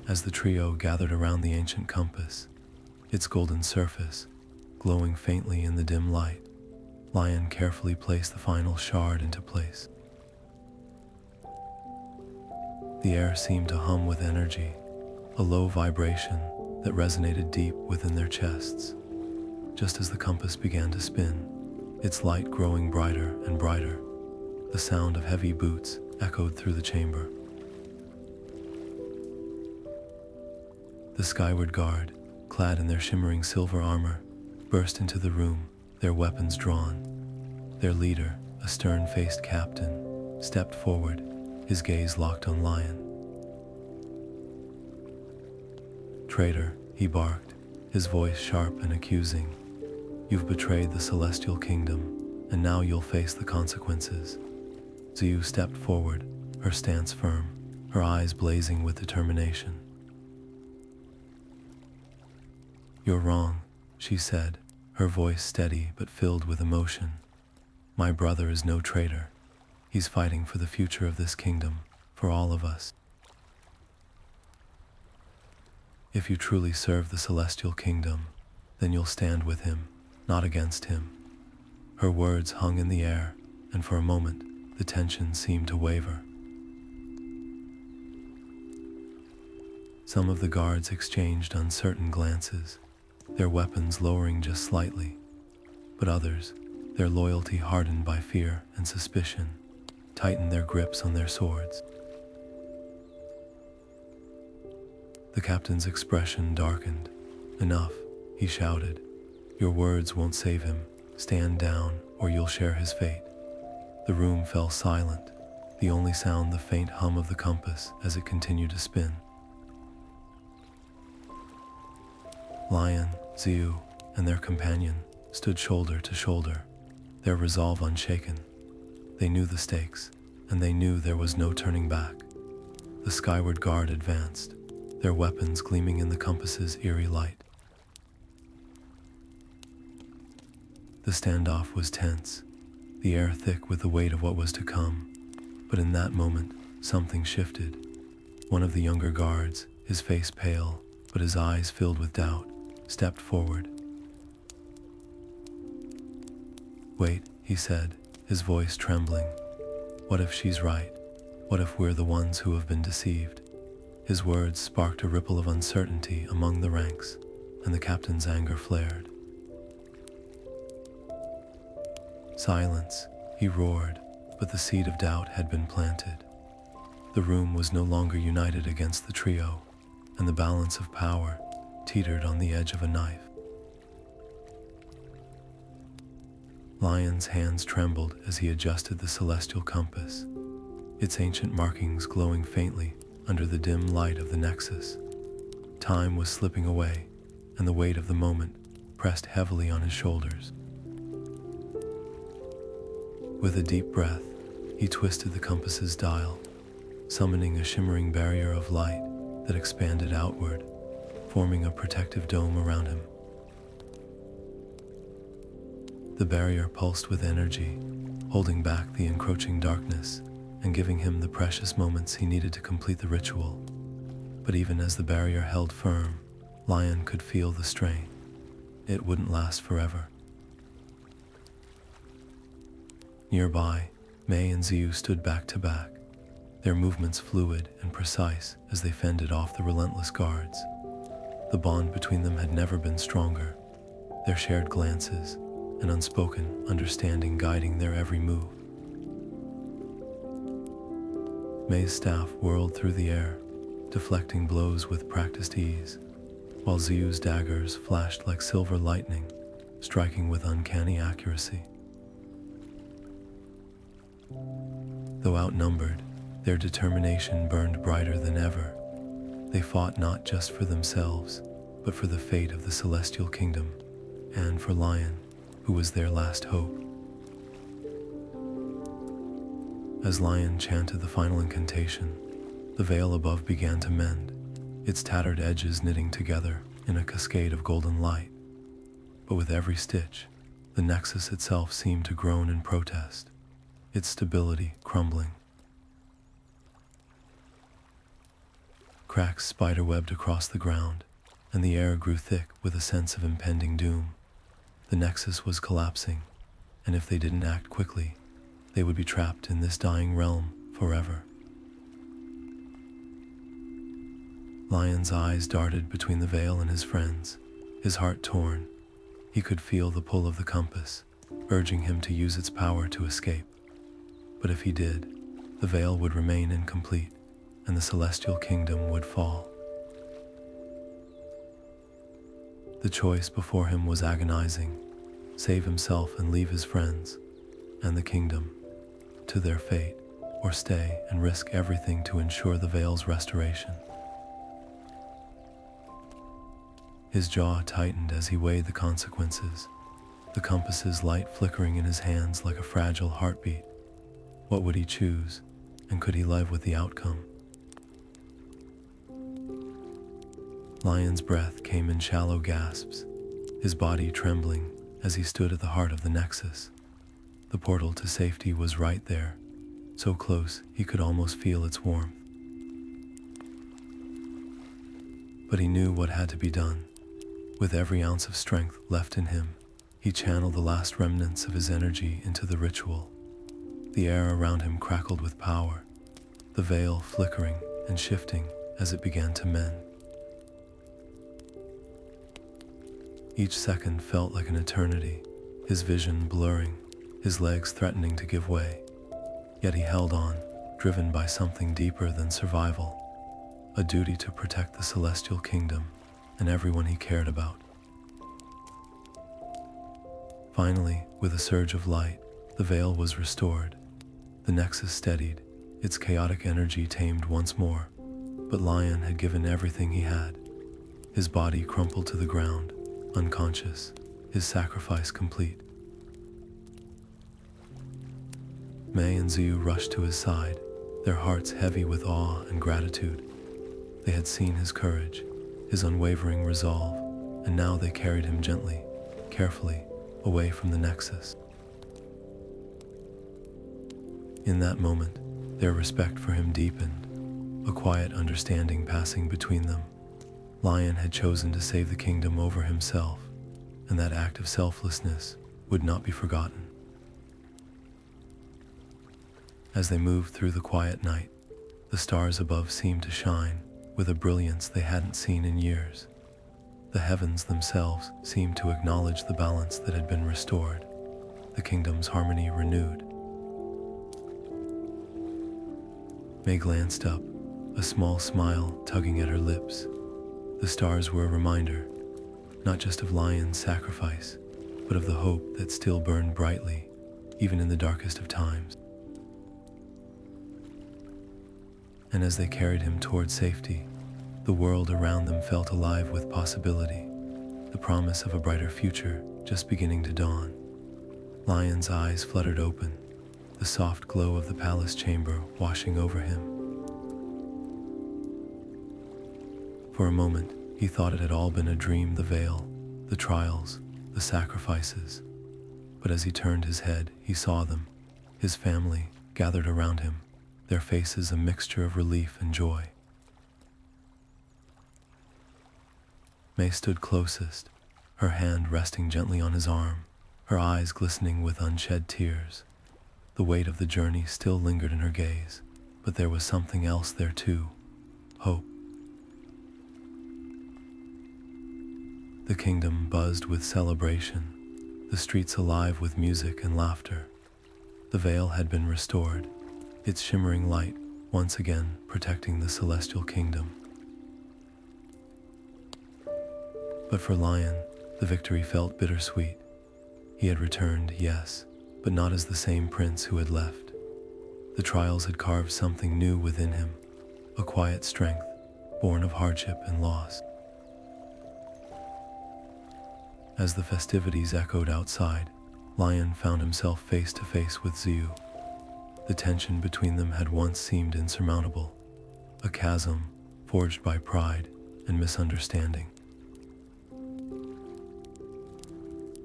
As the trio gathered around the ancient compass, its golden surface glowing faintly in the dim light, Lian carefully placed the final shard into place. The air seemed to hum with energy, a low vibration that resonated deep within their chests. Just as the compass began to spin, its light growing brighter and brighter, the sound of heavy boots echoed through the chamber. The Skyward Guard, clad in their shimmering silver armor, burst into the room, their weapons drawn. Their leader, a stern-faced captain, stepped forward, his gaze locked on Lian. "Traitor," he barked, his voice sharp and accusing. "You've betrayed the Celestial Kingdom, and now you'll face the consequences." Xiu stepped forward, her stance firm, her eyes blazing with determination. "You're wrong," she said, her voice steady but filled with emotion. "My brother is no traitor. He's fighting for the future of this kingdom, for all of us. If you truly serve the Celestial Kingdom, then you'll stand with him, not against him." Her words hung in the air, and for a moment, the tension seemed to waver. Some of the guards exchanged uncertain glances, their weapons lowering just slightly, but others, their loyalty hardened by fear and suspicion, tightened their grips on their swords. The captain's expression darkened. "Enough," he shouted. "Your words won't save him. Stand down, or you'll share his fate." The room fell silent, the only sound the faint hum of the compass as it continued to spin. Lian, Xiu, and their companion stood shoulder to shoulder, their resolve unshaken. They knew the stakes, and they knew there was no turning back. The Skyward Guard advanced, their weapons gleaming in the compass's eerie light. The standoff was tense, the air thick with the weight of what was to come. But in that moment, something shifted. One of the younger guards, his face pale, but his eyes filled with doubt, stepped forward. "Wait," he said, his voice trembling. "What if she's right? What if we're the ones who have been deceived?" His words sparked a ripple of uncertainty among the ranks, and the captain's anger flared. Silence, he roared, but the seed of doubt had been planted. The room was no longer united against the trio, and the balance of power teetered on the edge of a knife. Lian's hands trembled as he adjusted the celestial compass, its ancient markings glowing faintly under the dim light of the Nexus. Time was slipping away, and the weight of the moment pressed heavily on his shoulders. With a deep breath, he twisted the compass's dial, summoning a shimmering barrier of light that expanded outward, forming a protective dome around him. The barrier pulsed with energy, holding back the encroaching darkness and giving him the precious moments he needed to complete the ritual. But even as the barrier held firm, Lian could feel the strain. It wouldn't last forever. Nearby, Mei and Xiu stood back to back, their movements fluid and precise as they fended off the relentless guards. The bond between them had never been stronger, their shared glances, an unspoken understanding guiding their every move. Mei's staff whirled through the air, deflecting blows with practiced ease, while Xiu's daggers flashed like silver lightning, striking with uncanny accuracy. Though outnumbered, their determination burned brighter than ever. They fought not just for themselves, but for the fate of the Celestial Kingdom, and for Lian, who was their last hope. As Lian chanted the final incantation, the veil above began to mend, its tattered edges knitting together in a cascade of golden light. But with every stitch, the Nexus itself seemed to groan in protest, its stability crumbling. Cracks spiderwebbed across the ground, and the air grew thick with a sense of impending doom. The Nexus was collapsing, and if they didn't act quickly, they would be trapped in this dying realm forever. Lian's eyes darted between the veil and his friends, his heart torn. He could feel the pull of the compass, urging him to use its power to escape. But if he did, the veil would remain incomplete, and the Celestial Kingdom would fall. The choice before him was agonizing: save himself and leave his friends, and the kingdom, to their fate, or stay and risk everything to ensure the veil's restoration. His jaw tightened as he weighed the consequences, the compass's light flickering in his hands like a fragile heartbeat. What would he choose, and could he live with the outcome? Lian's breath came in shallow gasps, his body trembling as he stood at the heart of the Nexus. The portal to safety was right there, so close he could almost feel its warmth. But he knew what had to be done. With every ounce of strength left in him, he channeled the last remnants of his energy into the ritual. The air around him crackled with power, the veil flickering and shifting as it began to mend. Each second felt like an eternity, his vision blurring, his legs threatening to give way. Yet he held on, driven by something deeper than survival, a duty to protect the Celestial Kingdom and everyone he cared about. Finally, with a surge of light, the veil was restored. The Nexus steadied, its chaotic energy tamed once more, but Lian had given everything he had. His body crumpled to the ground, unconscious, his sacrifice complete. Mei and Xiu rushed to his side, their hearts heavy with awe and gratitude. They had seen his courage, his unwavering resolve, and now they carried him gently, carefully, away from the Nexus. In that moment, their respect for him deepened, a quiet understanding passing between them. Lian had chosen to save the kingdom over himself, and that act of selflessness would not be forgotten. As they moved through the quiet night, the stars above seemed to shine with a brilliance they hadn't seen in years. The heavens themselves seemed to acknowledge the balance that had been restored, the kingdom's harmony renewed. Mei glanced up, a small smile tugging at her lips. The stars were a reminder, not just of Lian's sacrifice, but of the hope that still burned brightly, even in the darkest of times. And as they carried him toward safety, the world around them felt alive with possibility, the promise of a brighter future just beginning to dawn. Lian's eyes fluttered open, the soft glow of the palace chamber washing over him. For a moment, he thought it had all been a dream, the veil, the trials, the sacrifices. But as he turned his head, he saw them, his family, gathered around him, their faces a mixture of relief and joy. Mei stood closest, her hand resting gently on his arm, her eyes glistening with unshed tears. The weight of the journey still lingered in her gaze, but there was something else there too, hope. The kingdom buzzed with celebration, the streets alive with music and laughter. The veil had been restored, its shimmering light once again protecting the celestial kingdom. But for Lian, the victory felt bittersweet. He had returned, yes, but not as the same prince who had left. The trials had carved something new within him, a quiet strength born of hardship and loss. As the festivities echoed outside, Lian found himself face to face with Xiu. The tension between them had once seemed insurmountable, a chasm forged by pride and misunderstanding.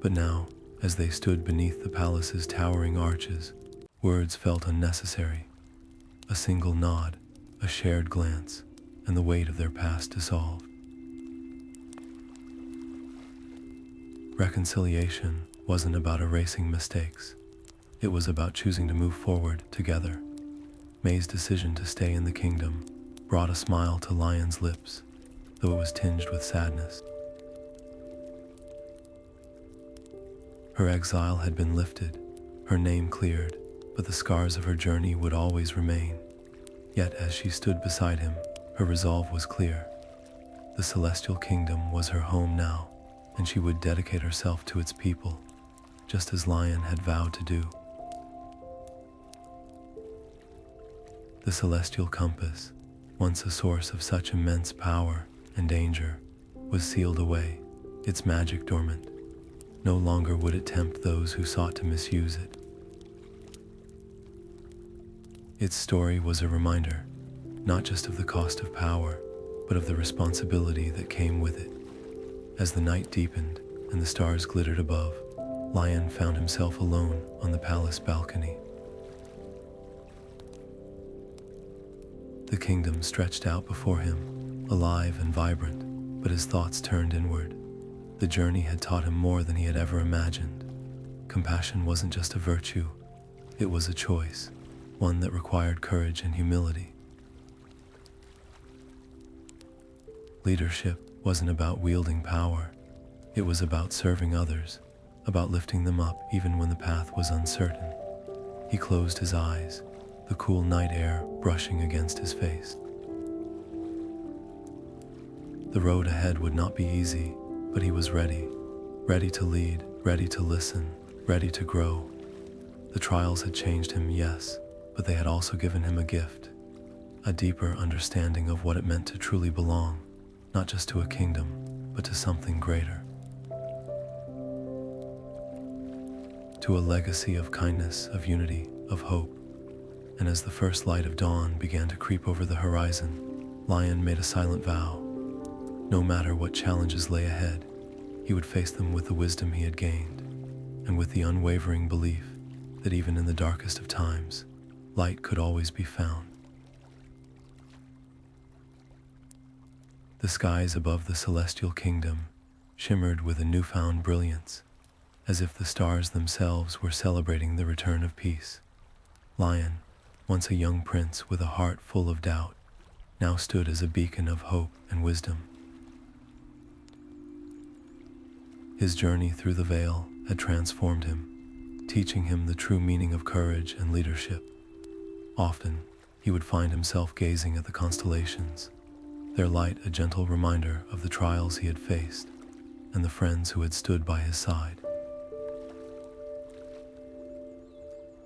But now, as they stood beneath the palace's towering arches, words felt unnecessary. A single nod, a shared glance, and the weight of their past dissolved. Reconciliation wasn't about erasing mistakes. It was about choosing to move forward together. Mei's decision to stay in the kingdom brought a smile to Lian's lips, though it was tinged with sadness. Her exile had been lifted, her name cleared, but the scars of her journey would always remain. Yet as she stood beside him, her resolve was clear. The celestial kingdom was her home now, and she would dedicate herself to its people, just as Lian had vowed to do. The celestial compass, once a source of such immense power and danger, was sealed away, its magic dormant. No longer would it tempt those who sought to misuse it. Its story was a reminder, not just of the cost of power, but of the responsibility that came with it. As the night deepened and the stars glittered above, Lian found himself alone on the palace balcony. The kingdom stretched out before him, alive and vibrant, but his thoughts turned inward. The journey had taught him more than he had ever imagined. Compassion wasn't just a virtue, it was a choice, one that required courage and humility. Leadership wasn't about wielding power, it was about serving others, about lifting them up even when the path was uncertain. He closed his eyes, the cool night air brushing against his face. The road ahead would not be easy, but he was ready to lead, ready to listen, ready to grow. The trials had changed him, yes, but they had also given him a gift, a deeper understanding of what it meant to truly belong, not just to a kingdom, but to something greater. To a legacy of kindness, of unity, of hope. And as the first light of dawn began to creep over the horizon, Lian made a silent vow. No matter what challenges lay ahead, he would face them with the wisdom he had gained, and with the unwavering belief that even in the darkest of times, light could always be found. The skies above the celestial kingdom shimmered with a newfound brilliance, as if the stars themselves were celebrating the return of peace. Lian, once a young prince with a heart full of doubt, now stood as a beacon of hope and wisdom. His journey through the veil had transformed him. teaching him the true meaning of courage and leadership. Often, he would find himself gazing at the constellations, their light a gentle reminder of the trials he had faced and the friends who had stood by his side.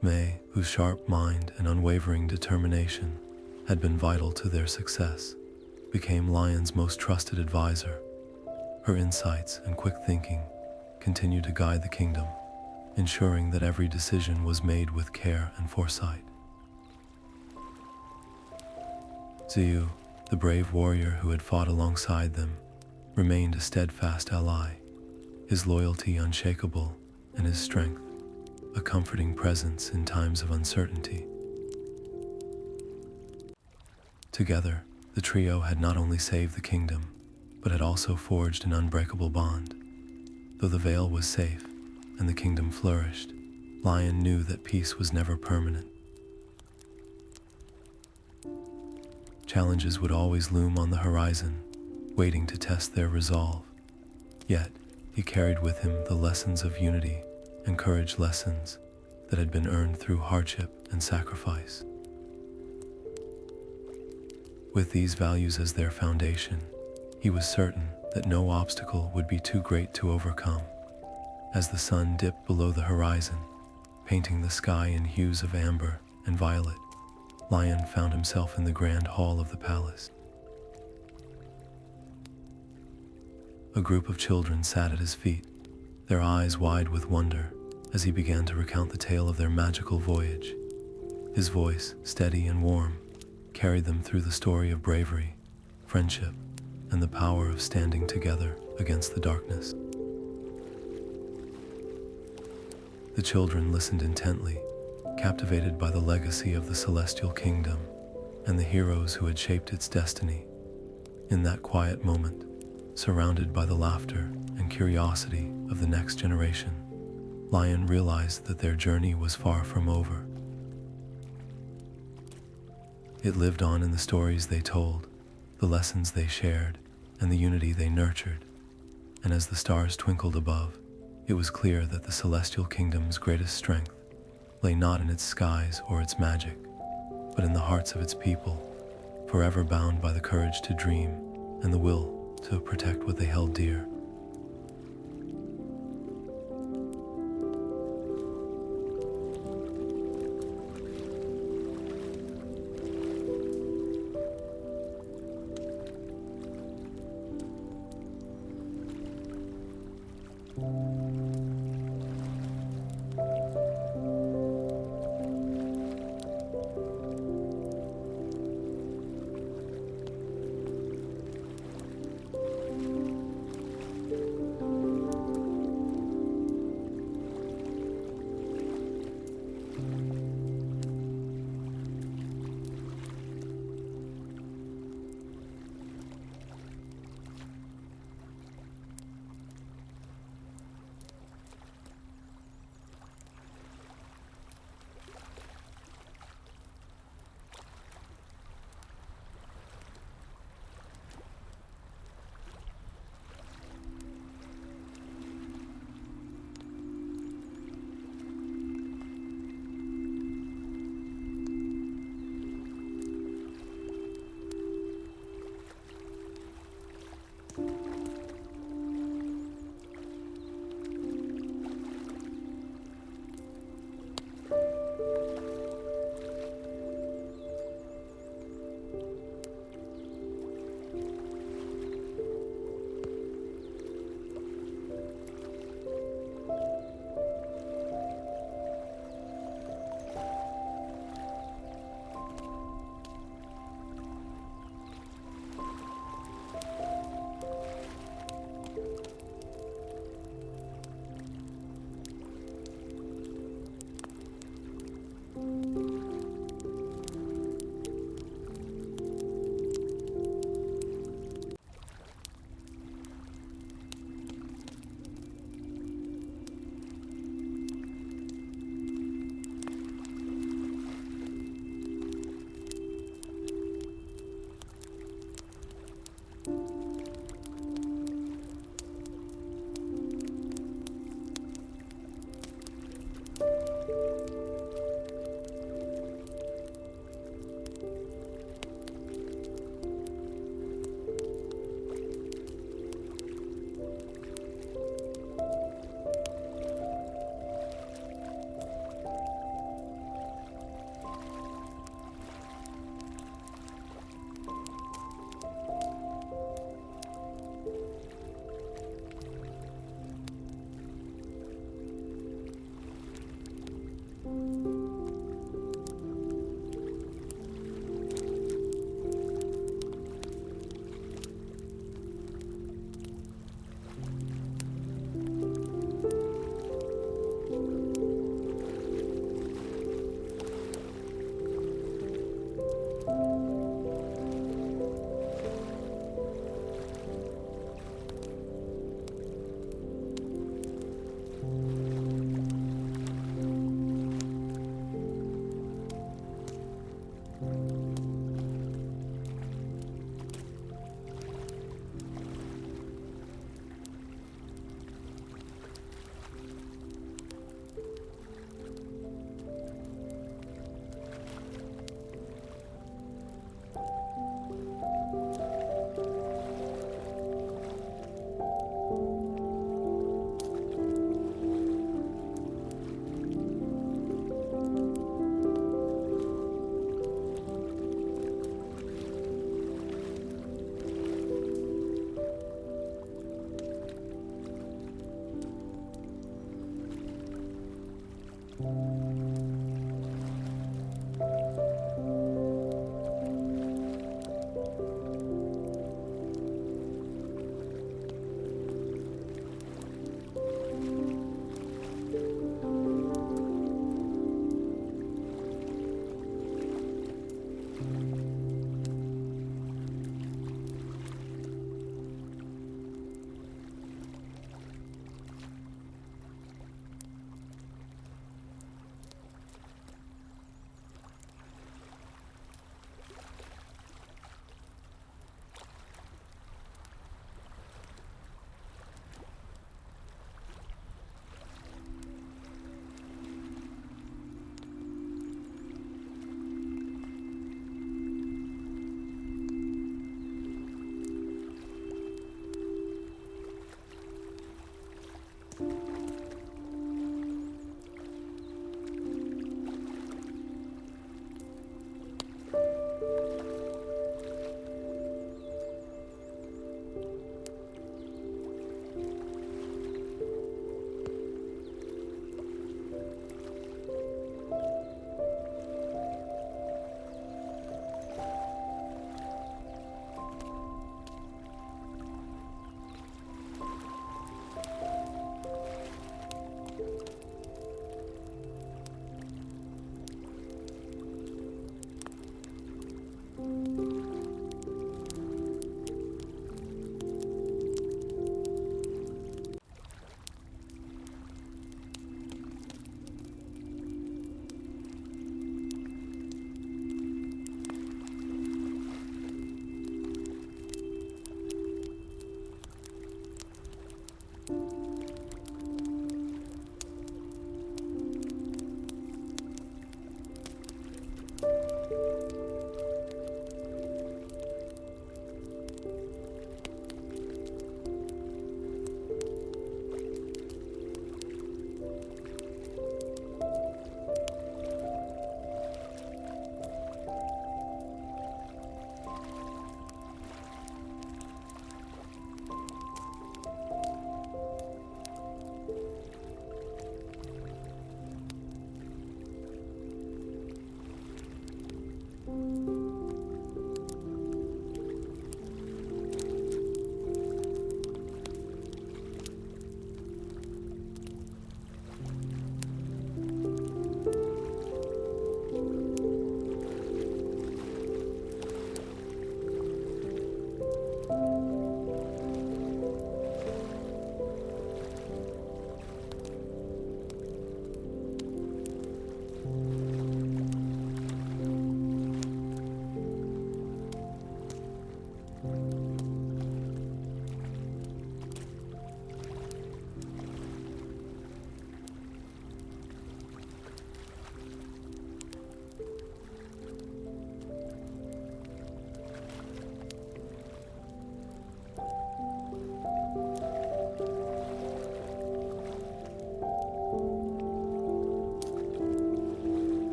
Mei, whose sharp mind and unwavering determination had been vital to their success, became Lian's most trusted advisor. Her insights and quick thinking continued to guide the kingdom, ensuring that every decision was made with care and foresight. Xiu, the brave warrior who had fought alongside them, remained a steadfast ally, his loyalty unshakable and his strength a comforting presence in times of uncertainty. Together, the trio had not only saved the kingdom, but had also forged an unbreakable bond. Though the veil was safe and the kingdom flourished, Lian knew that peace was never permanent. Challenges would always loom on the horizon, waiting to test their resolve. Yet, he carried with him the lessons of unity and courage, lessons that had been earned through hardship and sacrifice. With these values as their foundation, he was certain that no obstacle would be too great to overcome. As the sun dipped below the horizon, painting the sky in hues of amber and violet, Lian found himself in the grand hall of the palace. A group of children sat at his feet, their eyes wide with wonder as he began to recount the tale of their magical voyage. His voice, steady and warm, carried them through the story of bravery, friendship, and the power of standing together against the darkness. The children listened intently, captivated by the legacy of the Celestial Kingdom and the heroes who had shaped its destiny. In that quiet moment, surrounded by the laughter and curiosity of the next generation, Lian realized that their journey was far from over. It lived on in the stories they told, the lessons they shared, and the unity they nurtured. And as the stars twinkled above, it was clear that the Celestial Kingdom's greatest strength lay not in its skies or its magic, but in the hearts of its people, forever bound by the courage to dream and the will to protect what they held dear.